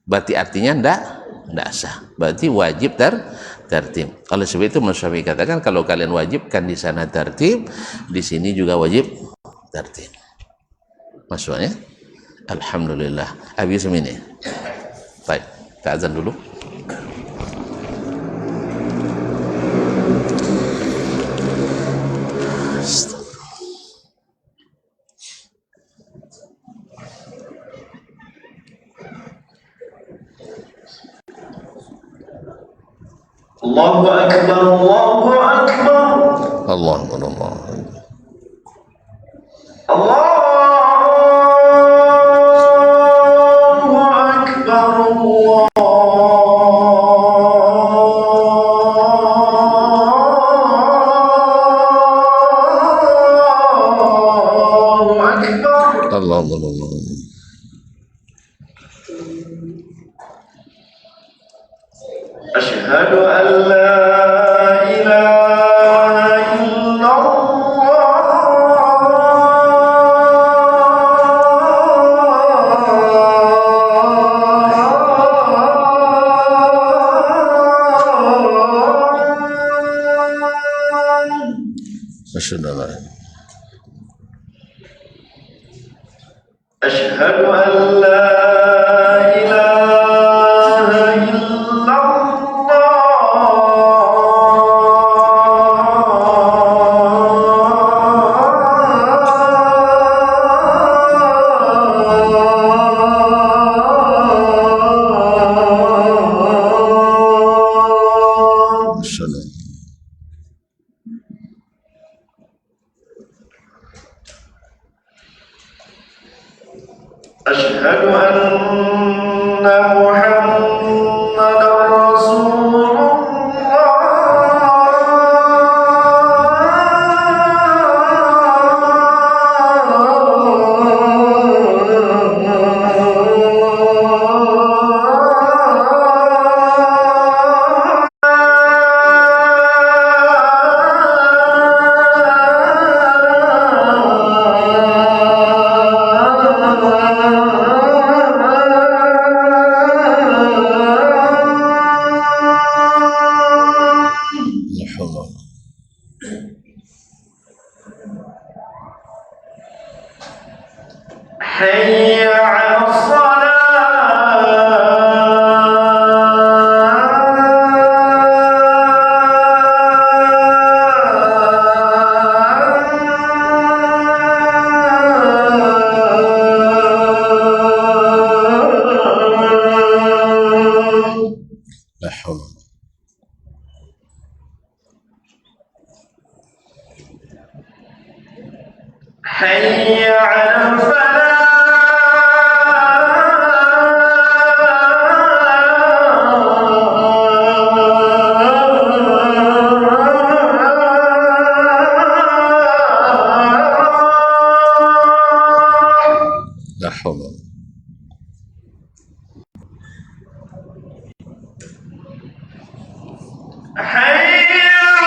Berarti artinya ndak sah. Berarti wajib tertib. Oleh sebab itu Imam Syafi'i katakan kalau kalian wajibkan di sana tertib, di sini juga wajib tertib. Maksudnya, alhamdulillah. Habis ini. Baik, kita azan dulu. Allahu Akbar, Allahu Akbar. Allahu Akbar. Allahu Akbar. Allahu Akbar. Asyhadu an la ilaha illallah. Asyhadu an la Asyhadu an la Asyhadu anna Muhammadar Hayya 'alas salah. حي على لا حول. حي على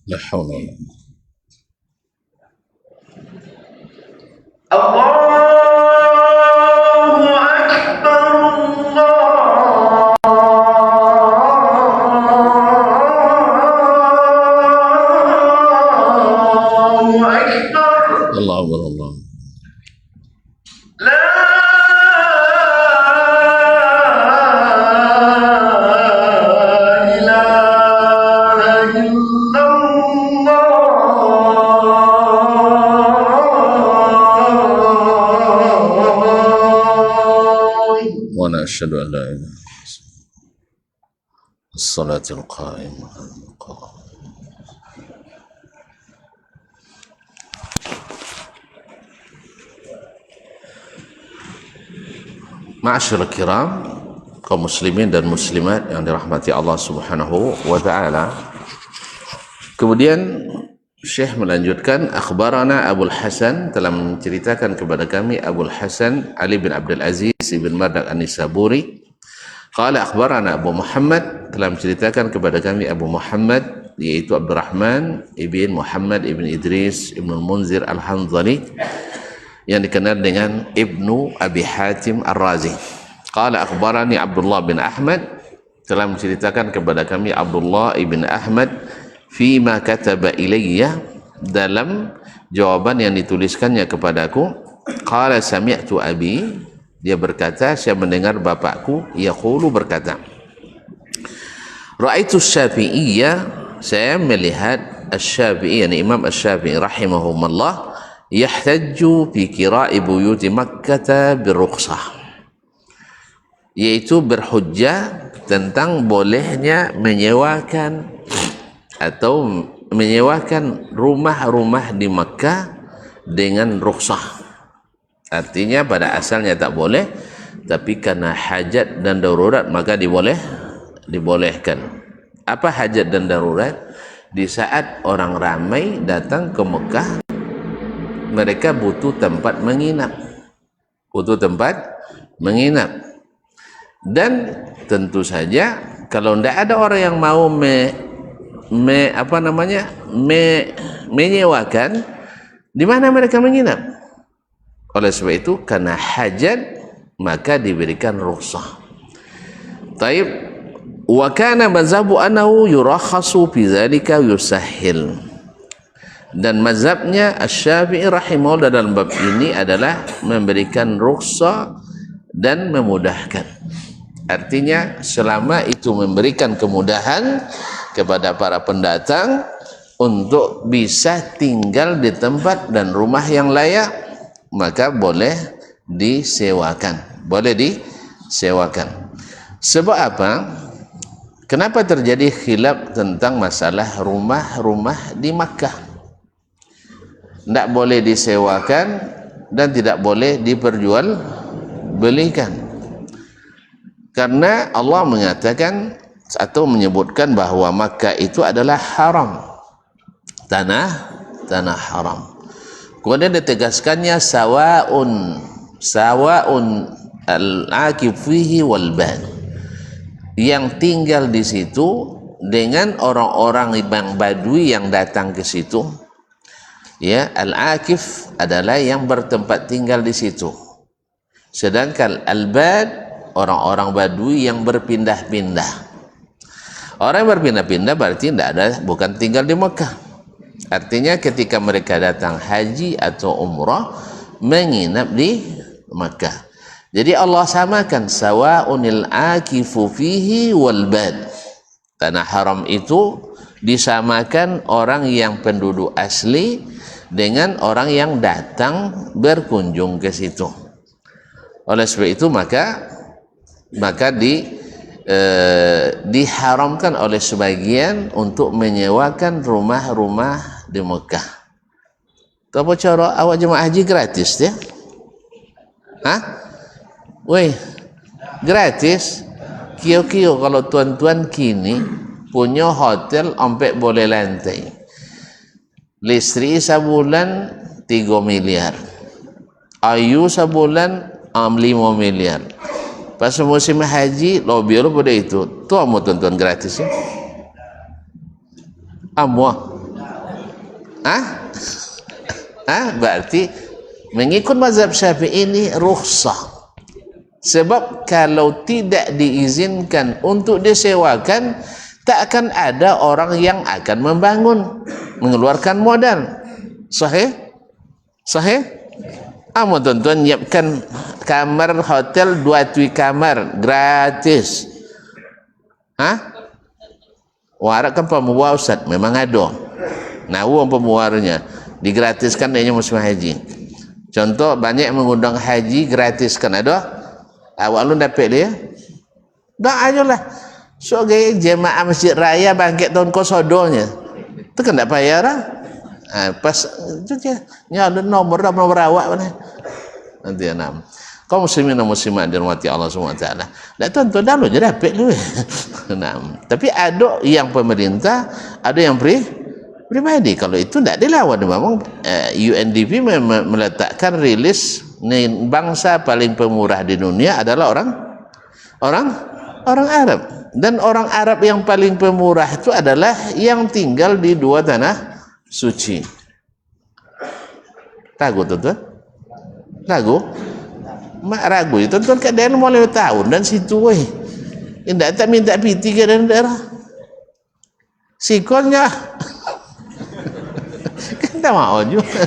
لا حول ولا قوة. الله أكبر الله أكبر الله أكبر الله. لا إله إلا الله وأنا أشهد أن لا إله إلا الله. الصلاة القائمة. Ma'asyiral kiram, kaum muslimin dan muslimat yang dirahmati Allah Subhanahu wa taala. Kemudian Syekh melanjutkan, akhbarana Abul Hasan, telah menceritakan kepada kami Abul Hasan Ali bin Abdul Aziz bin Mardak An-Nisaburi. Qala akhbarana Abu Muhammad, telah menceritakan kepada kami Abu Muhammad, yaitu Abdurrahman ibn Muhammad ibn Idris ibn Munzir Al-Hanzali, yang dikenal dengan Ibnu Abi Hatim Ar-Razi. Qala akhbarani Abdullah bin Ahmad, telah menceritakan kepada kami Abdullah ibn Ahmad fima kataba ilayya, dalam jawaban yang dituliskannya kepadaku. Qala sami'tu abi, dia berkata, saya mendengar bapakku, yaqulu, berkata, ra'aitu Syafi'iyya, saya melihat Asy-Syafi'i, yani Imam Asy-Syafi'i rahimahumullah, yahtajju fi qira'i buyuti Makkah birukhsah, yaitu berhujjah tentang bolehnya menyewakan atau menyewakan rumah-rumah di Makkah dengan rukhsah. Artinya pada asalnya tak boleh, tapi karena hajat dan darurat maka dibolehkan. Apa hajat dan darurat? Di saat orang ramai datang ke Mekah, mereka butuh tempat menginap, dan tentu saja kalau tidak ada orang yang mau menyewakan, di mana mereka menginap? Oleh sebab itu, karena hajat maka diberikan rukhsah. Taib, wa kana mazhabu annahu yurakhasu fi dzalika yusahhil. Dan mazhabnya Asy-Syafi'i rahimahullah dalam bab ini adalah memberikan rukhsah dan memudahkan. Artinya selama itu memberikan kemudahan kepada para pendatang untuk bisa tinggal di tempat dan rumah yang layak, maka boleh disewakan. Sebab apa? Kenapa terjadi khilaf tentang masalah rumah-rumah di Makkah? Tidak boleh disewakan dan tidak boleh diperjualbelikan, karena Allah mengatakan atau menyebutkan bahwa Makkah itu adalah haram, tanah haram. Kemudian ditegaskannya sawa'un al-akif fihi wal bad, yang tinggal di situ dengan orang-orang Ibang Badui yang datang ke situ. Ya, al-akif adalah yang bertempat tinggal di situ. Sedangkan al-bad, orang-orang Badui yang berpindah-pindah. Orang yang berpindah-pindah berarti bukan tinggal di Mekah. Artinya ketika mereka datang haji atau umrah, menginap di Mekah. Jadi Allah samakan sawaunil akifu fihi wal bad. Tanah haram itu disamakan orang yang penduduk asli dengan orang yang datang berkunjung ke situ. Oleh sebab itu maka diharamkan oleh sebagian untuk menyewakan rumah-rumah di Mekah. Tu apa cara awak jemaah haji gratis dia? Weh, gratis. Kio-kio kalau tuan-tuan kini punya hotel sampai boleh lantai. Listrik sebulan 3 miliar. Ayu sebulan 5 miliar. Pas musim haji lebih pada itu. Tu amu tuan-tuan gratis ya. Amu. Berarti mengikut mazhab Syafi'i ini rukhsah. Sebab kalau tidak diizinkan untuk disewakan, tak akan ada orang yang akan membangun, mengeluarkan modal. Sahih? Amu tuan-tuan nyiapkan kamar hotel 2 kamar gratis. Warak kan pemuar Ustaz, memang ada. Nah, uang pemuarnya digratiskan dia musim haji. Contoh banyak mengundang haji gratiskan ada. Awak lu dapat dia? Dah ajalah. So gaya jemaah Masjid Raya bangkit tahun kosodonya. Tu kan tak payah lah. Pas tu je. Nyala nomor awak mana. Nanti enam. Kau muslimin dan muslimat dirahmati Allah SWT. Dah tuan-tuan dah lu je dapat lu. Enam. Tapi ada yang pemerintah, ada yang pribadi. Kalau itu tak dilawan memang UNDP meletakkan rilis bangsa paling pemurah di dunia adalah orang Arab, dan orang Arab yang paling pemurah itu adalah yang tinggal di 2 tanah suci. Ragu tuan-tuan? Ragu itu tuan keadaan mulai tahun dan situ weh. Tidak tak minta piti ke daerah. Sikonnya kan tak mau juga.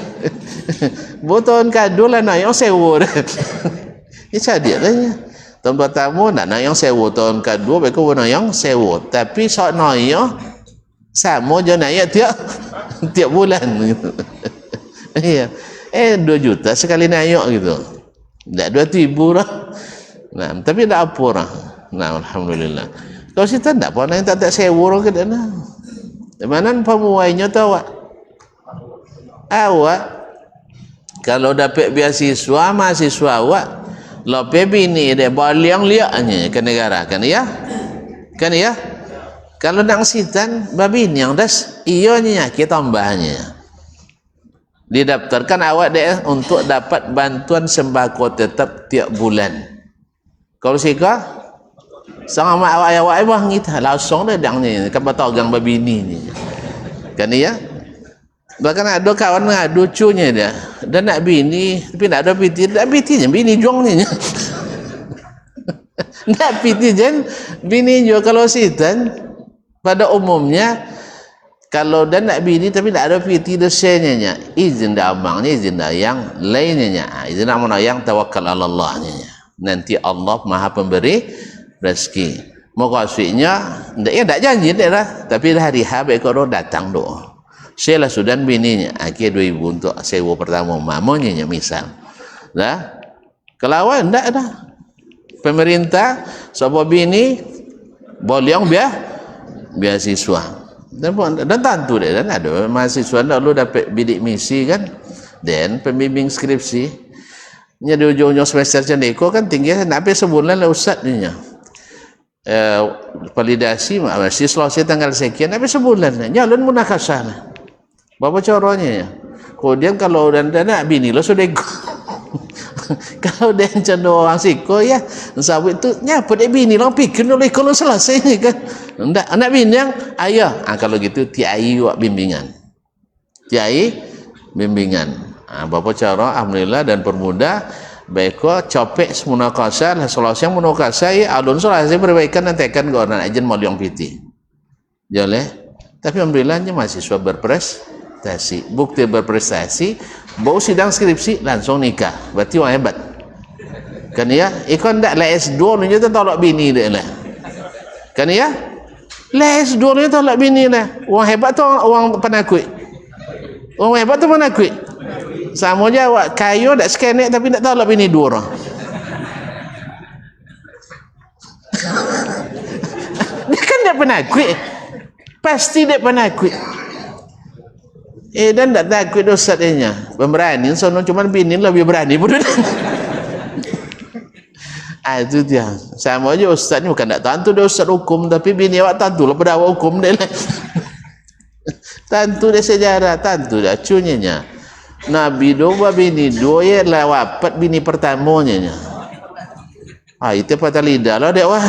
Boton kado lah nak yang sewa dah. Ini cadik lah ya. Tahun pertama nak yang sewa, tahun kedua mereka nak yang sewa. Tapi saat nak yang sama je nak tiap bulan gitu. Iya. 2 juta sekali naik gitu. Tak 2,000 lah. Nah, tapi tak apa lah. Nah, alhamdulillah. Kalau kita tak pernah yang tak sewa ke dana. Di mana pemuainya tahu awak kalau dapat beasiswa mahasiswa awak lope bini dia baliang liaknya ke negara kan ya kalau nak sitan babin yang das ionya kita tambahnya didaftarkan awak dia untuk dapat bantuan sembako tetap tiap bulan. Kalau sika sama awak bang kita langsung dah dangnya kan batogang babini ni kan ya. Bahkan ada kawan ngadu cunya dia dan nak bini tapi nak ada bitinya bini juangnya nak piti jen bini jual. Kalau sitan pada umumnya kalau dan nak bini tapi tak ada piti dosanya izin dah abangnya izin dah yang lainnya izin dah mana yang tawakal ala Allah nya nanti Allah maha pemberi rezeki. Maksudnya tak janji dia lah tapi hari habis kalau datang doa saya lah sudan bininya akhir 2,000 untuk sewa pertama mamanya misal dah kelawan tak ada pemerintah sebuah bini boleh yang beasiswa dan tentu dia dan ada mahasiswa tak lu dapat bidik misi kan dan pembimbing skripsi nya di ujung-ujung semester cendeko kan tinggi nak sampai sebulan lah ustaz ni validasi masih selesai tanggal sekian sampai sebulan nyalon munakasah lah. Berapa caranya ya? Kemudian kalau dan nak bini lo sudah kalau dia cenderung orang siko ya sabit tu nyapa dia bini lo pikir lo kalau selesai ni kan ndak anak bini yang ayah kalau gitu tiai buat bimbingan berapa cara alhamdulillah dan permudah baik copek munakasah lah selesai munakasah ya alun selesai perbaikan nanti kan gorden ajen mau yang piti boleh tapi alhamdulillahnya mahasiswa bukti berprestasi bau sidang skripsi langsung nikah berarti orang hebat kan ya ikon ndak la S2 ni tu tolak bini dia lah kan ya la S2 ni tolak bini lah. Orang hebat tu orang penakut, orang hebat tu penakut. Sama je awak kaya tak skenek tapi tak tolak bini dua orang. Dia kan tak penakut, pasti dia penakut. Dan tak takut dosa dia pemberani sono, cuman bini lebih berani pun. Itu dia. Sama aja ustaz ni bukan tak tentu dia ustaz hukum, tapi bini awak tentu lah pada awak hukum dia lah. Tentu dia sejarah, tentu dia cunyanya. Nabi dua bini dua ya lah wafat bini pertamanya. Itu patah lidah lah dia wah.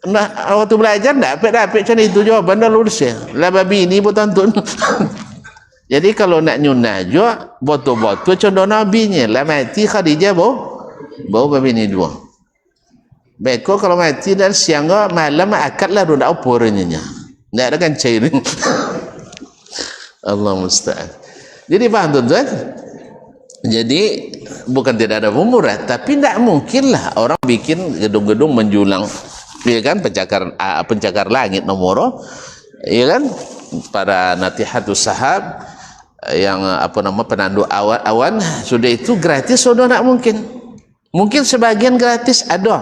Nah, waktu belajar tak dapat macam itu jawapan dah lulus ya. Lah bini pun tentu. Jadi kalau nak nyunah juga betul-betul contoh nabinya lah mati Khadijah bau bini dua. Beko kalau mati dan siang malam akad lah dah opornya. Tak ada kan cair. Allah musta'an. Jadi paham tuan-tuan? Jadi bukan tidak ada umurah, tapi tidak mungkinlah orang bikin gedung-gedung menjulang, ya kan, pencakar langit nomor, ya kan, para natihatus sahab yang penandu awan sudah itu gratis sudah tak mungkin. Mungkin sebagian gratis ada,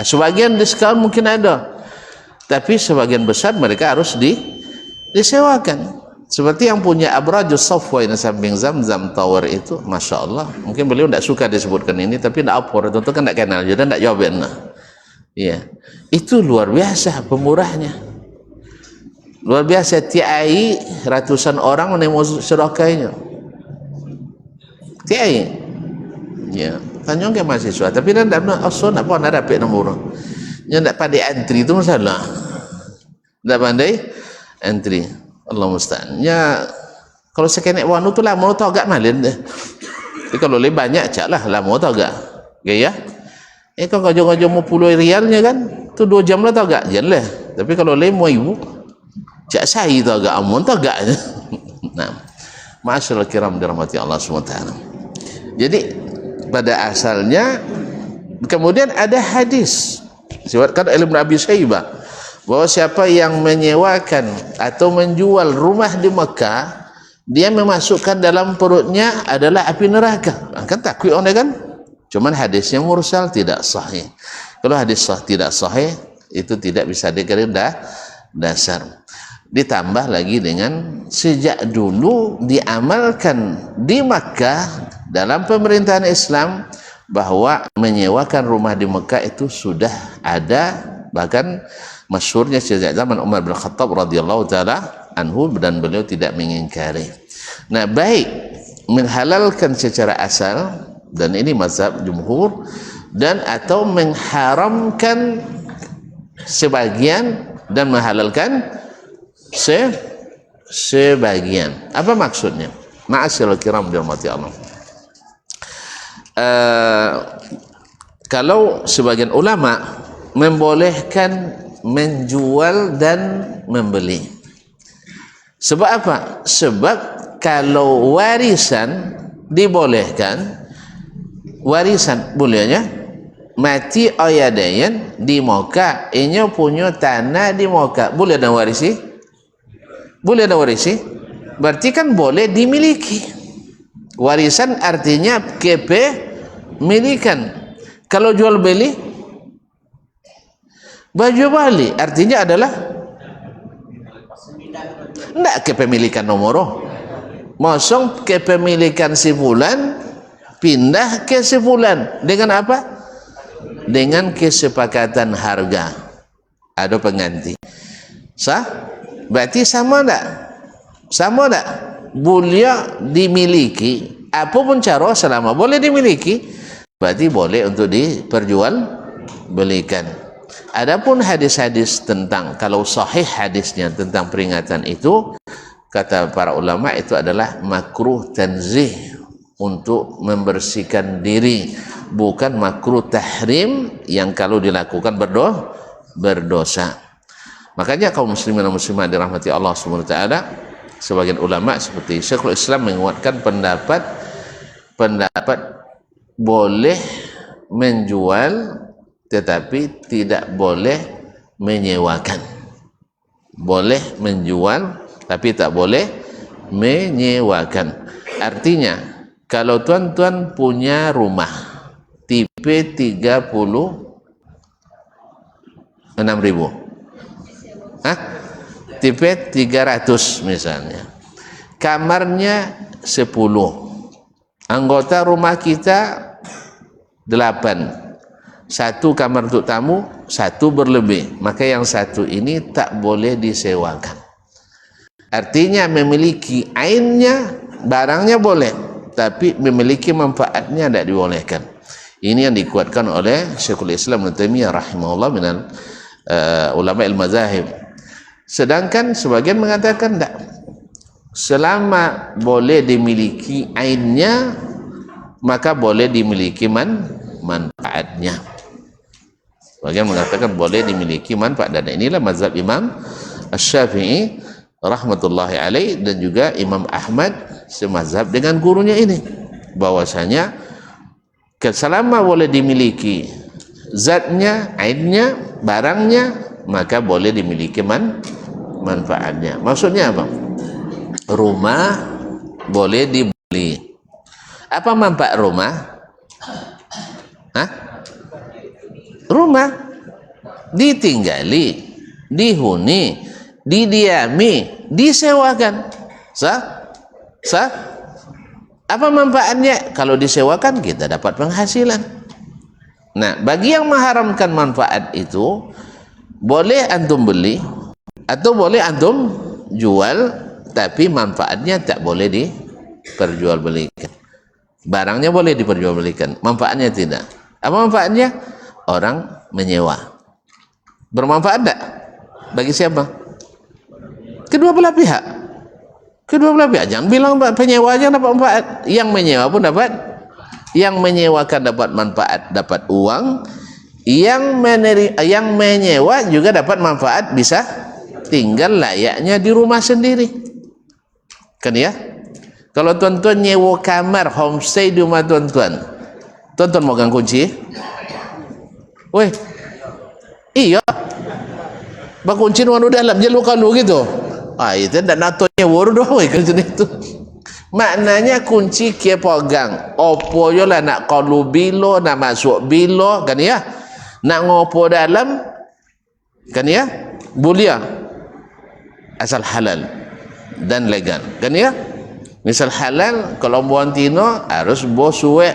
sebagian diskon mungkin ada, tapi sebagian besar mereka harus disewakan. Seperti yang punya Abrajus Safwa yang samping Zamzam Tower itu, Masya Allah, mungkin beliau tidak suka disebutkan ini, tapi tidak apa, tentu kan tidak kenal juga, tidak jawabin. Ya, itu luar biasa pemurahnya, luar biasa. TI ratusan orang menemu sedekahnya. TI, ya, tanya ke mahasiswa, tapi dia tidak nak pun ada dapat nombor. Dia tidak pandai antri itu masalah, tidak pandai antri. Allah musta'an. Ya, kalau sekenek wanu tu lama tau agak malin deh. Tapi kalau lebih banyak cak lah lama tau agak. Gaya. Kan kau mau puluh rialnya kan, tu 2 jam lah tau agak. Jangan lah. Tapi kalau lebih mau ibu, cak saya tau agak, amun tau agak. Nah, ma'asyarul kiram dirahmati Allah SWT. Jadi pada asalnya, kemudian ada hadis. Siwatkan Ibnu Abi Syaibah, bahwa siapa yang menyewakan atau menjual rumah di Mekah, dia memasukkan dalam perutnya adalah api neraka. Kan takut orang kan? Cuman hadisnya mursal, tidak sahih. Kalau hadis tidak sahih, itu tidak bisa dikira dasar. Ditambah lagi dengan sejak dulu diamalkan di Mekah dalam pemerintahan Islam bahwa menyewakan rumah di Mekah itu sudah ada, bahkan masyhurnya sejak zaman Umar bin Khattab radhiyallahu taala anhu, dan beliau tidak mengingkari. Nah, baik menghalalkan secara asal, dan ini mazhab jumhur, dan atau mengharamkan sebagian dan menghalalkan sebagian. Apa maksudnya? Ma'asyiral kiram dirahmati Allah. Kalau sebagian ulama membolehkan menjual dan membeli. Sebab apa? Sebab kalau warisan dibolehkan, warisan bolehnya mati ayadayan di Mekah, ini punya tanah di Mekah, boleh ada warisi? Boleh ada warisi? Berarti kan boleh dimiliki. Warisan artinya kepemilikan. Kalau jual beli, baju balik artinya adalah tidak kepemilikan nomor. Mosong kepemilikan si fulan pindah ke si fulan dengan apa? Dengan kesepakatan harga. Ada pengganti. Sah? Berarti sama tak? Sama tak? Boleh dimiliki apapun cara selama boleh dimiliki, berarti boleh untuk diperjualbelikan. Adapun hadis-hadis tentang, kalau sahih hadisnya tentang peringatan itu, kata para ulama itu adalah makruh tanzih, untuk membersihkan diri, bukan makruh tahrim yang kalau dilakukan berdosa. Makanya kaum muslimin dan muslimat dirahmati Allah SWT, sebagian ulama seperti Syekhul Islam menguatkan pendapat boleh menjual tetapi tidak boleh menyewakan. Boleh menjual tapi tak boleh menyewakan. Artinya kalau tuan-tuan punya rumah tipe 36.000, tipe 300 misalnya, kamarnya 10, anggota rumah kita 8, satu kamar untuk tamu, satu berlebih, maka yang satu ini tak boleh disewakan. Artinya memiliki ainnya, barangnya boleh, tapi memiliki manfaatnya tidak dibolehkan. Ini yang dikuatkan oleh Syekhul Islam Ibnu Taimiyah rahimahullah minal ulama al-mazahib. Sedangkan sebagian mengatakan tidak, selama boleh dimiliki ainnya maka boleh dimiliki manfaatnya. Sebagian mengatakan boleh dimiliki manfaat, dan inilah mazhab Imam Asy-Syafi'i rahmatullahi alaih, dan juga Imam Ahmad semazhab dengan gurunya ini, bahwasanya selama boleh dimiliki zatnya, ainnya, barangnya, maka boleh dimiliki manfaatnya. Maksudnya apa? Rumah boleh dibeli. Apa manfaat rumah? Rumah ditinggali, dihuni, didiami, disewakan. Sah? Apa manfaatnya? Kalau disewakan kita dapat penghasilan. Nah, bagi yang mengharamkan manfaat itu, boleh antum beli atau boleh antum jual, tapi manfaatnya tak boleh diperjualbelikan. Barangnya boleh diperjualbelikan, manfaatnya tidak. Apa manfaatnya? Orang menyewa. Bermanfaat tak? Bagi siapa? Kedua belah pihak. Kedua belah pihak. Jangan bilang penyewa aja dapat manfaat. Yang menyewa pun dapat. Yang menyewakan dapat manfaat, dapat uang. Yang menyewa juga dapat manfaat, bisa tinggal layaknya di rumah sendiri. Kan ya? Kalau tuan-tuan nyewa kamar homestay di rumah tuan-tuan, tuan-tuan mau gang kunci? Weh, iya. Bang kunci nu dalam je lu kanu gitu. Itu ndak nato nyewa doh weh kerja itu. Maknanya kunci kia pegang. Opo yo lah nak kalu bilo, nak masuk bilo, kan ya? Nak ngopo dalam, kan ya? Boleh. Asal halal dan legal, kan ya? Misal halal, kalau buan tino harus bos suwe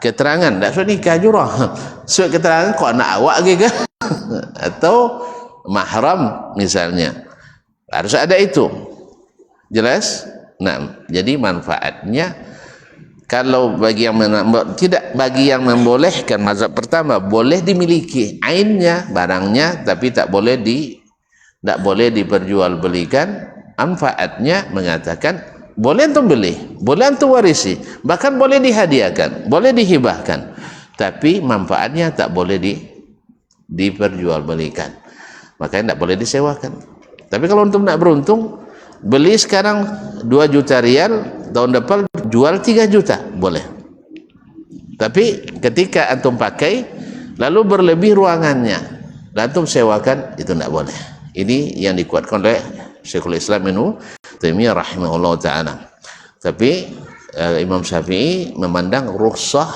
keterangan, tak suwe nikah jurah. Suwe keterangan kok nak awak ke kan? Atau mahram misalnya. Harus ada itu. Jelas? Nah, jadi manfaatnya kalau bagi yang tidak, bagi yang membolehkan mazhab pertama boleh dimiliki ainnya, barangnya, tapi tak boleh diperjualbelikan. Manfaatnya mengatakan boleh antum beli, boleh antum warisi, bahkan boleh dihadiahkan, boleh dihibahkan, tapi manfaatnya tak boleh diperjualbelikan, makanya tak boleh disewakan. Tapi kalau antum nak beruntung, beli sekarang 2 juta rial, tahun depan jual 3 juta, boleh. Tapi ketika antum pakai lalu berlebih ruangannya, dan antum sewakan, itu tidak boleh. Ini yang dikuatkan oleh Syekhul Islam Ibnu Taimiyah rahimahullah ta'ala. Tapi Imam Syafi'i memandang rukhsah,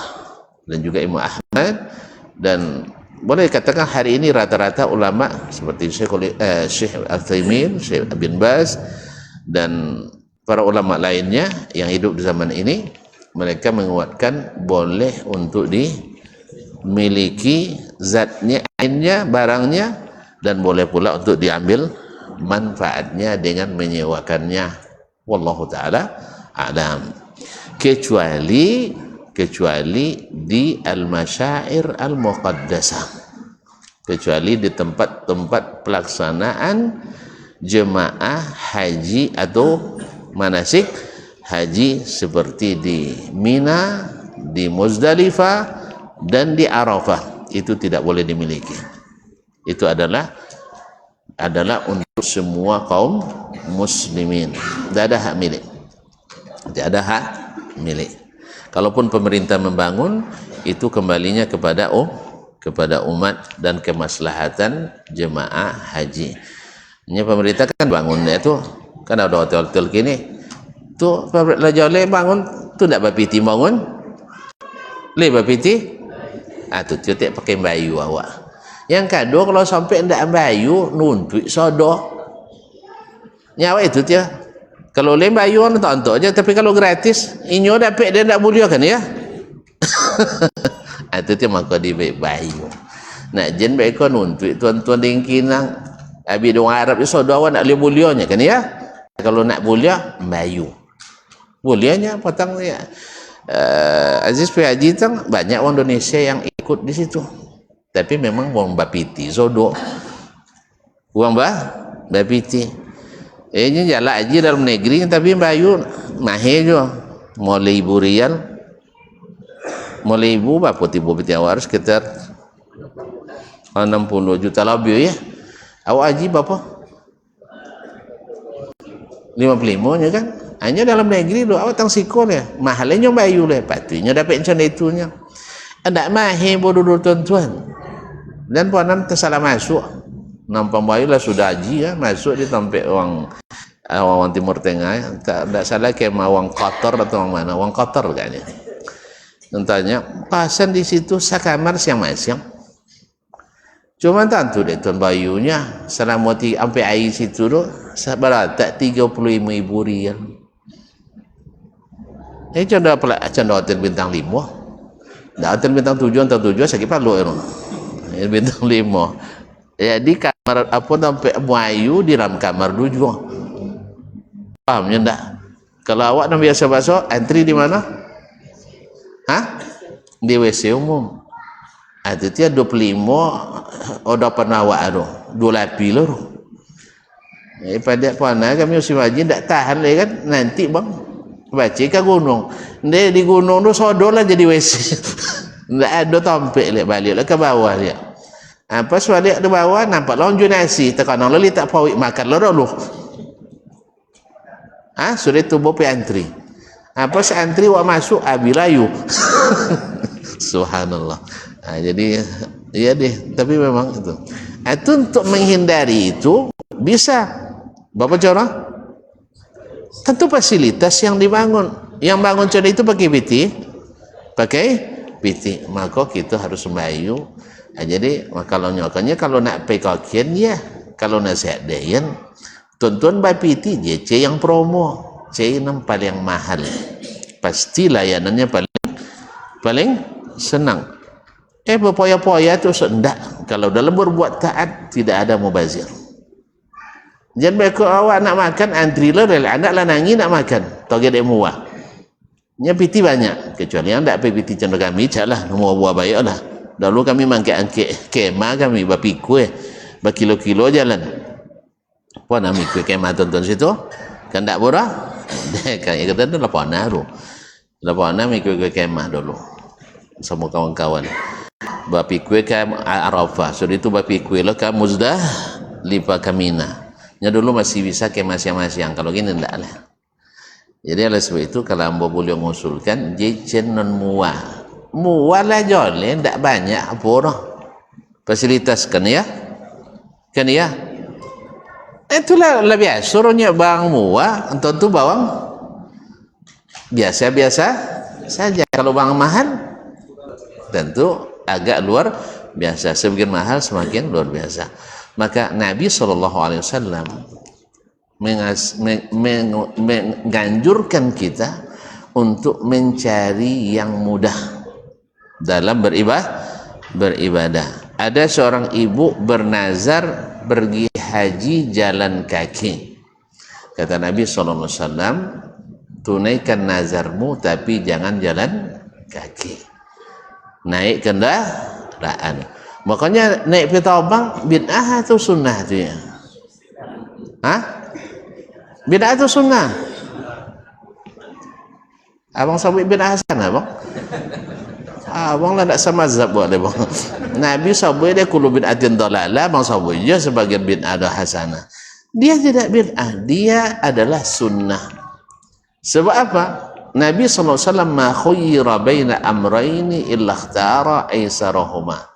dan juga Imam Ahmad, dan boleh dikatakan hari ini rata-rata ulama seperti Syekh Al-Utsaimin, Syekh bin Baz, dan para ulama lainnya yang hidup di zaman ini, mereka menguatkan boleh untuk dimiliki zatnya, ainnya, barangnya, dan boleh pula untuk diambil manfaatnya dengan menyewakannya. Wallahu ta'ala a'lam. Kecuali di al-masyair al-muqaddasah, kecuali di tempat-tempat pelaksanaan jemaah haji atau manasik haji seperti di Mina, di Muzdalifah, dan di Arafah. Itu tidak boleh dimiliki. Itu adalah untuk semua kaum muslimin. Tidak ada hak milik. Tidak ada hak milik. Kalaupun pemerintah membangun, itu kembalinya kepada umat dan kemaslahatan jemaah haji. Ini pemerintah kan bangun itu, kan ada hotel-hotel kini. Tu pemerintah joleh bangun, tu nak bapiti bangun, le bapiti, tu tak pakai bayu awak. Yang kedua, kalau sampai ndak bayu, nuntut sodok. Nyawa itu dia. Kalau lem bayu orang tonton aja, tapi kalau gratis, inyo dapat dia ndak mulia kan ya? Itu dia maka di bayu. Nak jen baik kau nuntut tuan-tuan dengkinang. Abi dong Arab itu saudara nak boleh mulianya kan ya? Kalau nak mulia, bayu. Mulianya potong ya. Aziz Haji itu banyak orang Indonesia yang ikut di situ. Tapi memang orang bapiti zodo. Orang bapiti. Ini jalan haji dalam negeri tapi bayu mahir juga. Mulai ribu mulai berapa tiba awak harus sekitar 60 juta lebih ya. Awak haji berapa? 55 nya kan? Hanya dalam negeri tu awak tang sikol ya. Mahalnya bayu le, patutnya dapat macam itunya. Ndak mahir bodoh tuan-tuan. Dan puanan tersalah masuk. Nampak bayu lah sudah haji ya, masuk di tempat orang Timur Tengah ya. Tak salah kemah orang Qatar atau orang mana, orang Qatar kayaknya. Tanya, pasan di situ sakamar siang-siang. Cuma tentu deh tuan bayunya selama sampai air situ tu berata 35.000 rial. Ini contoh hotel bintang 5. Dah hotel bintang 7 sakit palu ini bintang 5. Jadi kamar apa sampai bayu di dalam kamar dulu juga. Pahamnya enggak? Kalau awak nak biasa masuk, antri di mana? Di WC umum. Itu dia 25 ada penawak tu. 2 lapi lah tu. Pada puana kami musim haji tak tahan lagi kan. Nanti bang baca ke gunung. Dia di gunung tu sodor lah jadi WC. Tak ada tampik lah balik lah ke bawah dia. Pas balik ke bawah nampak lonjol nasi. Tekan orang lali tak pawik makan lah dulu. Sudah tubuh pergi antri. Pas antri wak masuk abilayu. Subhanallah. Jadi ya deh, tapi memang itu untuk menghindari itu bisa berapa cara? Tentu fasilitas yang dibangun, yang bangun cara itu pakai piti, maka kita harus membayu. Jadi kalau nyokanya kalau nak pay kakian ya, kalau nasihat dayan tuan-tuan bapiti JC yang promo, C yang paling mahal, pasti layanannya paling senang. Berpoya-poya tu sendak. Kalau dalam berbuat taat tidak ada mubazir. Jangan berkata awak nak makan antri lah, anak lah nangi nak makan. Toge dek muah. Nya piti banyak. Kecuali yang tak piti cenderung kami, caklah muah buah baik lah. Dulu kami mangkik kemah kami bapi kue, berkilo-kilo jalan. Puan kami kue kemah tonton situ. Kan tak borah? Kan kata tu lapanah tu. Lapanah kami kue kemah dulu. Sama kawan-kawan. Bapi kue ke Arafah. So itu bapi kue lah ke Muzdalifah ke Mina. Nya dulu masih bisa ke siang-siang. Kalau gini enggak lah. Jadi oleh sebab itu kalau hamba boleh mengusulkan jejen non muah. Muah lah joleh enggak banyak apa orang. Fasilitas kan ya? Kan ya? Itulah lebih biasa orangnya bawang muah. Tentu bawang biasa-biasa saja. Kalau bawang mahal tentu agak luar biasa. Semakin mahal semakin luar biasa. Maka Nabi SAW menganjurkan kita untuk mencari yang mudah dalam beribadah. Ada seorang ibu bernazar pergi haji jalan kaki. Kata Nabi SAW, tunaikan nazarmu tapi jangan jalan kaki. Naik kendaraan. Makanya naik kereta abang bid'ah atau sunnah tu ya? Bid'ah atau sunnah? Abang sabut bid'ah hasanah bang? Abang lah tak sama mazhab buat dia bang. Nabi sabut dia kullu bid'atin dalalah, abang sabut je sebagai bid'ah hasanah. Dia tidak bid'ah, dia adalah sunnah. Sebab apa? Nabi SAW ma khuyyira baina amrayni illa ikhtara aisarahuma.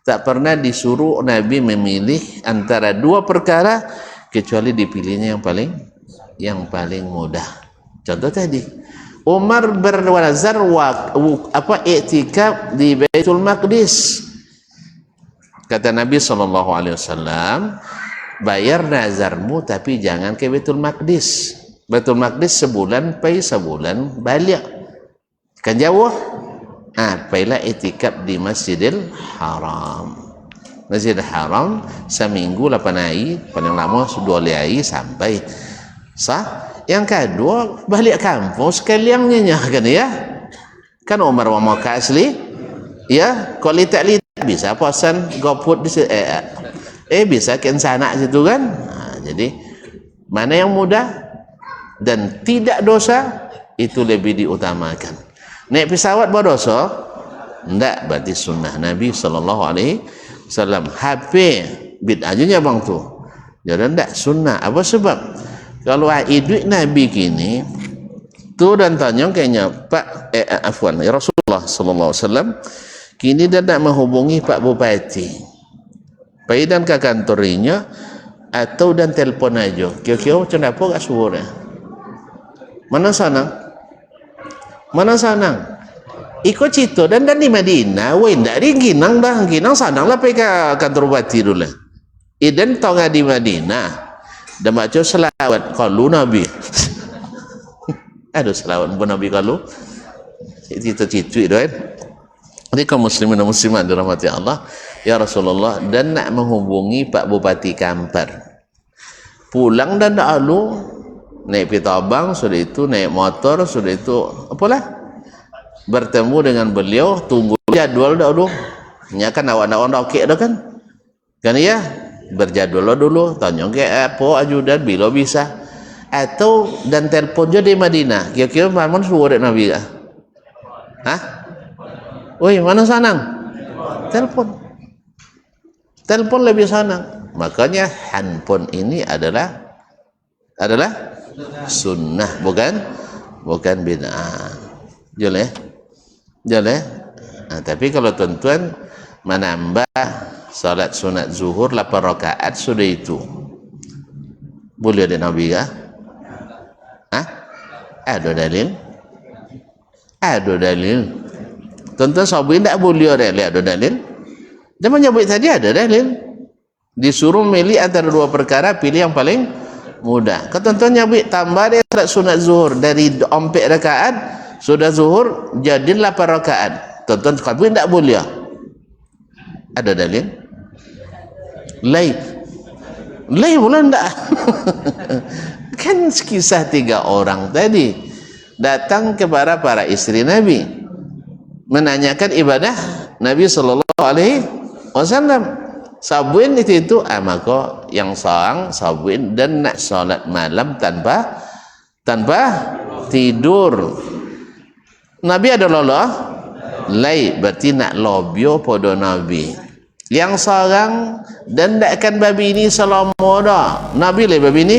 Tak pernah disuruh Nabi memilih antara dua perkara kecuali dipilihnya yang paling mudah. Contoh tadi, Umar bernazar iktikaf di Baitul Maqdis. Kata Nabi SAW, bayar nazarmu tapi jangan ke Baitul Maqdis. Baitul Maqdis sebulan pergi sebulan balik, kan jauh. Pailah itikaf di Masjidil Haram. Masjidil Haram seminggu 8 hari, paling lama 2 hari sampai sah. Yang kedua balik kampung sekalian nyenyah kan ya. Kan Umar wa Makkah asli ya, kalau lihat bisa posan goput di bisa kan sana situ kan. Jadi mana yang mudah dan tidak dosa itu lebih diutamakan. Naik pesawat berdosa? Enggak, berarti sunnah Nabi SAW. HP bid'ahnya bang tu. Jadi enggak sunnah. Apa sebab? Kalau duit Nabi kini tu dan tanya kayaknya Pak ya Rasulullah SAW kini dia nak menghubungi Pak Bupati. Pergi dan ke kantorinya atau dan telefon aja. Kira-kira macam apa kat suara? Mana senang? Mana senang? Ikut cerita dan di Madinah, ndak di Ginang senang lah pergi ke kantor bupati dulu. Dan tahu di Madinah, dan baca selawat kalau Nabi. Aduh selawat pun Nabi kalau cerita-cerita itu kan. Jadi kaum muslimin dan muslimat dirahmati Allah, ya Rasulullah, dan nak menghubungi Pak Bupati Kampar. Pulang dan dak lalu naik pitabang, sudah itu naik motor, sudah itu apalah bertemu dengan beliau, tunggu jadwal dulu. Nya kan awak-awak okey dah kan ya, berjadwal dulu, tanya ke apa ajudan bila bisa, atau dan telpon je di Madinah. Kira-kira mana suruh Nabi kah? Woi, mana senang? Telpon lebih senang. Makanya handphone ini adalah sunnah, bukan bid'ah. Jelas? Tapi kalau tuan-tuan menambah salat sunat zuhur 8 rakaat sudah itu boleh ada Nabi kah? Ada dalil. Tuan-tuan sahabat tak boleh ada dalil. Dia menyebut tadi ada dalil. Disuruh milih antara dua perkara, pilih yang paling mudah. Ketentuan nyabik tambah dia salat sunat zuhur dari 4 rakaat sudah zuhur jadi 8 rakaat. Tuan-tuan kabin tak boleh. Ada dalil? Lain pula tak. Kan kisah 3 orang tadi datang kepada para istri Nabi menanyakan ibadah Nabi SAW. Sabuin itu maka yang seorang sabuin dan nak solat malam tanpa tidur. Nabi ada lolah berarti nak lobio pada Nabi. Yang seorang dan tak akan babi ini selama dah. Nabi babi ini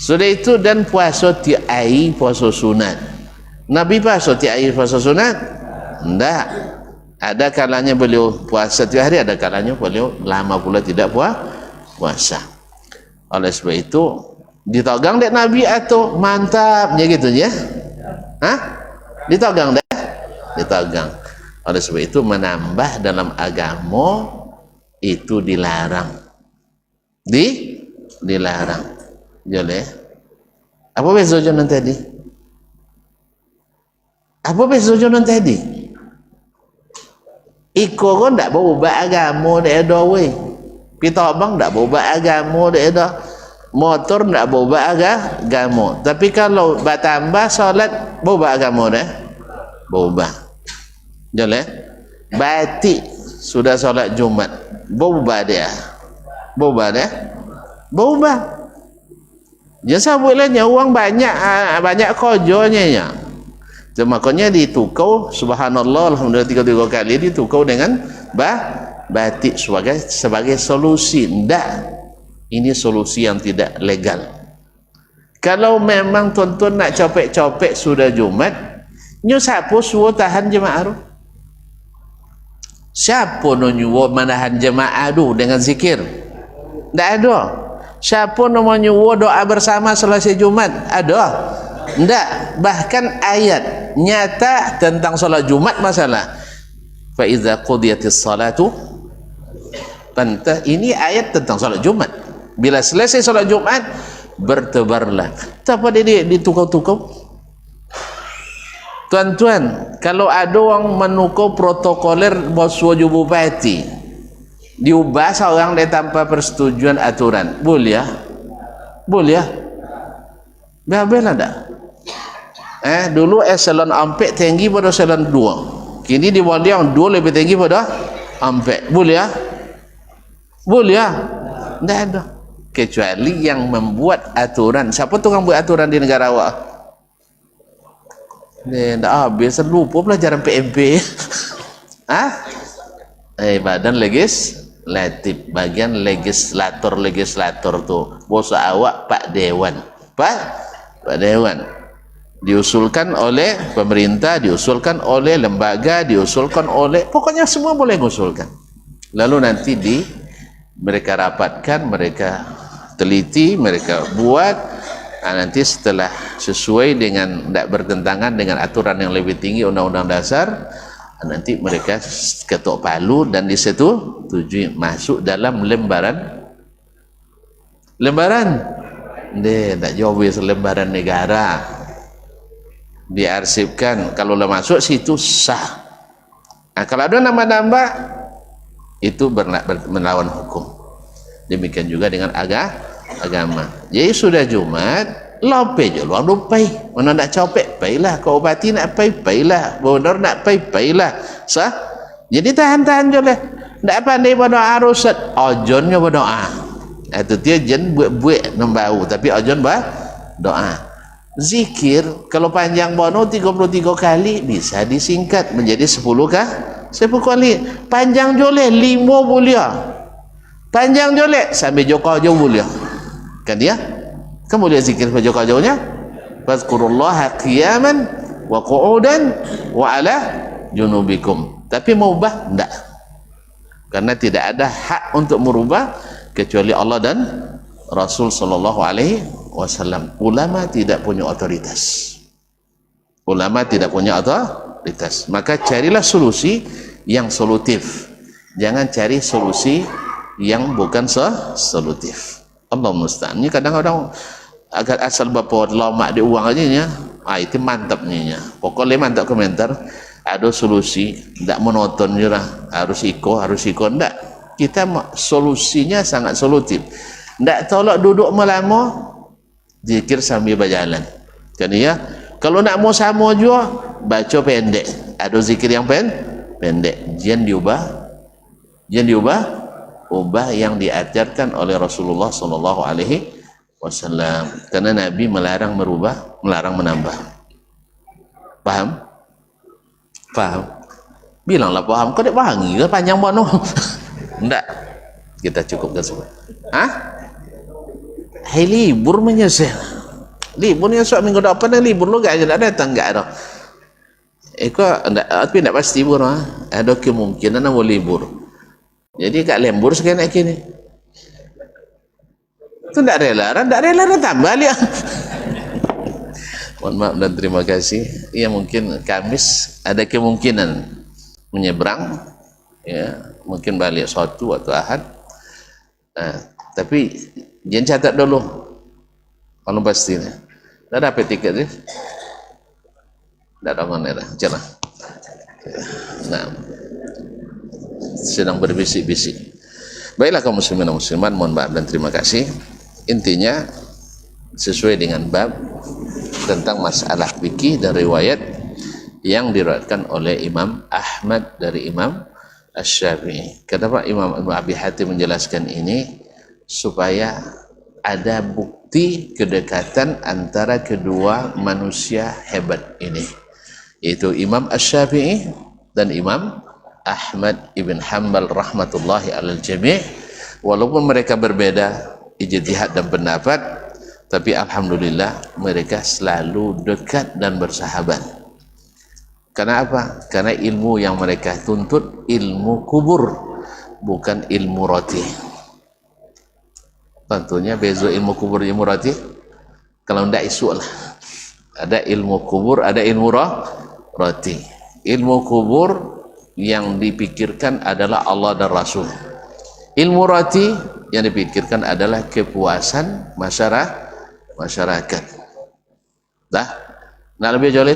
sudah itu dan puasa tiap hari puasa sunat. Nabi puasa tiap hari puasa sunat? Enggak. Ada kalanya beliau puasa tiap hari, ada kalanya beliau lama pula tidak puasa. Oleh sebab itu ditogang dek Nabi atau mantapnya gitu ya? Ditogang dek? Ditogang. Oleh sebab itu menambah dalam agama itu dilarang. Dilarang. Jadi apa beza jonan tadi? Apa beza jonan tadi? Iko kan tak berubah agama dia ada weh. Pitabang tak berubah agama dia ada. Motor tak berubah agama. Tapi kalau bertambah solat berubah agama dia. Berubah. Jelas? Batik sudah solat Jumat berubah dia. Berubah. Jasa bolehnya uang banyak kojonya ya. Makanya ditukau subhanallah alhamdulillah 3 kali ditukau dengan batik sebagai solusi. Tidak, ini solusi yang tidak legal. Kalau memang tuan-tuan nak copek-copek sudah Jumat, nyo siapa suruh tahan jemaah tu? Siapa no nyuruh menahan jemaah tu dengan zikir? Tak ada. Siapa no nyuruh doa bersama selesai Jumat? Ada? Tak. Bahkan ayat nyata tentang solat Jumat masalah. Fa iza qudiyatis salatu, ini ayat tentang solat Jumat. Bila selesai solat Jumat, bertebarlah. Tak apa dia ditukar-tukar. Tuan-tuan, kalau ada orang menukar protokoler bos wajib bupati, diubah seorang dia tanpa persetujuan aturan, boleh ya? Boleh ya? Bel-belah tak? Dulu eselon 4 tinggi pada eselon 2. Kini di bawah yang 2 lebih tinggi pada 4. Boleh ya? Boleh ya? Tak ada. Kecuali yang membuat aturan. Siapa tu yang buat aturan di negara awak? Tak habis. Lupa pelajaran PMP. Badan legislatif. Bagian legislator tu. Bos awak Pak Dewan. Pak Dewan. Diusulkan oleh pemerintah, diusulkan oleh lembaga, diusulkan oleh, pokoknya semua boleh mengusulkan. Lalu nanti mereka rapatkan, mereka teliti, mereka buat. Nanti setelah sesuai dengan, tidak bertentangan dengan aturan yang lebih tinggi Undang-Undang Dasar, nanti mereka ketok palu dan di situ tujuh masuk dalam lembaran. Tak jauh lembaran negara. Diarsipkan, kalau lah masuk situ sah. Kalau ada nama-nama itu melawan hukum. Demikian juga dengan agama. Jadi sudah Jumat, lope je luang dupai. Mana nak copek, pailah. Kau obati nak pailah. Bodor nak pailah. Sah. Jadi tahan-tahan je lah. Tak pandai berdoa rusat, ojonnya berdoa. Itu dia jen buat-buat membau, tapi ojon berdoa. Zikir kalau panjang bono 33 kali bisa disingkat menjadi 10 kah? 10 kali. Panjang joleh 5 boleh. Panjang joleh sampai joko jauh boleh. Kan dia? Kan boleh zikir sampai joko jauhnya? Fazkurullaha qiyaman wa qu'udan wa ala junubikum. Tapi mau ubah enggak. Karena tidak ada hak untuk merubah kecuali Allah dan Rasul sallallahu alaihi wasallam. Ulama tidak punya otoritas. Maka carilah solusi yang solutif. Jangan cari solusi yang bukan solutif. Allah musta'an. Ini kadang-kadang agak asal bapa lama di uang aja nya. Itu mantapnya. Pokoknya mantap komentar. Ada solusi, tidak monoton je lah. Harus ikut enggak. Kita solusinya sangat solutif. Tidak tolak duduk melama, zikir sambil berjalan. Kan ya? Kalau nak mau sama juga, baca pendek. Ada zikir yang pendek. Jangan diubah. Ubah yang diajarkan oleh Rasulullah sallallahu alaihi wasallam. Karena Nabi melarang merubah, melarang menambah. Paham? Bilanglah paham. Kau tak paham ke panjang bono? Enggak. Kita cukupkan semua. Hai libur menyesal. Liburnya sok minggu depan libur lo gak ada datang gak ada. Tapi tidak pasti libur. Ada kemungkinan mau libur. Jadi kak lembur sekian kini. Itu tidak rela tambah lihat. Mohon maaf dan terima kasih. Ya mungkin Kamis ada kemungkinan menyeberang. Ya mungkin balik Sabtu atau Ahad. Tapi jangan catat dulu kalau pastinya. Dah dapat tiket ni? Dah ada mana dah? Jalan. Nah, sedang berbisik-bisik. Baiklah kaum muslimin dan muslimat, mohon maaf dan terima kasih. Intinya sesuai dengan bab tentang masalah fikih dan riwayat yang diriwayatkan oleh Imam Ahmad dari Imam Asy-Syafi'i. Kenapa Imam Abi Hatim menjelaskan ini? Supaya ada bukti kedekatan antara kedua manusia hebat ini, yaitu Imam Asy-Syafi'i dan Imam Ahmad ibn Hanbal rahmatullahi alal jami'. Walaupun mereka berbeda ijtihad dan pendapat, Tapi alhamdulillah mereka selalu dekat dan bersahabat. Karena apa? Karena ilmu yang mereka tuntut ilmu kubur, bukan ilmu roti. Tentunya beza ilmu kubur ilmu roti. Kalau tidak isu lah. Ada ilmu kubur, ada ilmu roti. Ilmu kubur yang dipikirkan adalah Allah dan Rasul. Ilmu roti yang dipikirkan adalah kepuasan masyarakat. Dah, nak lebih jauh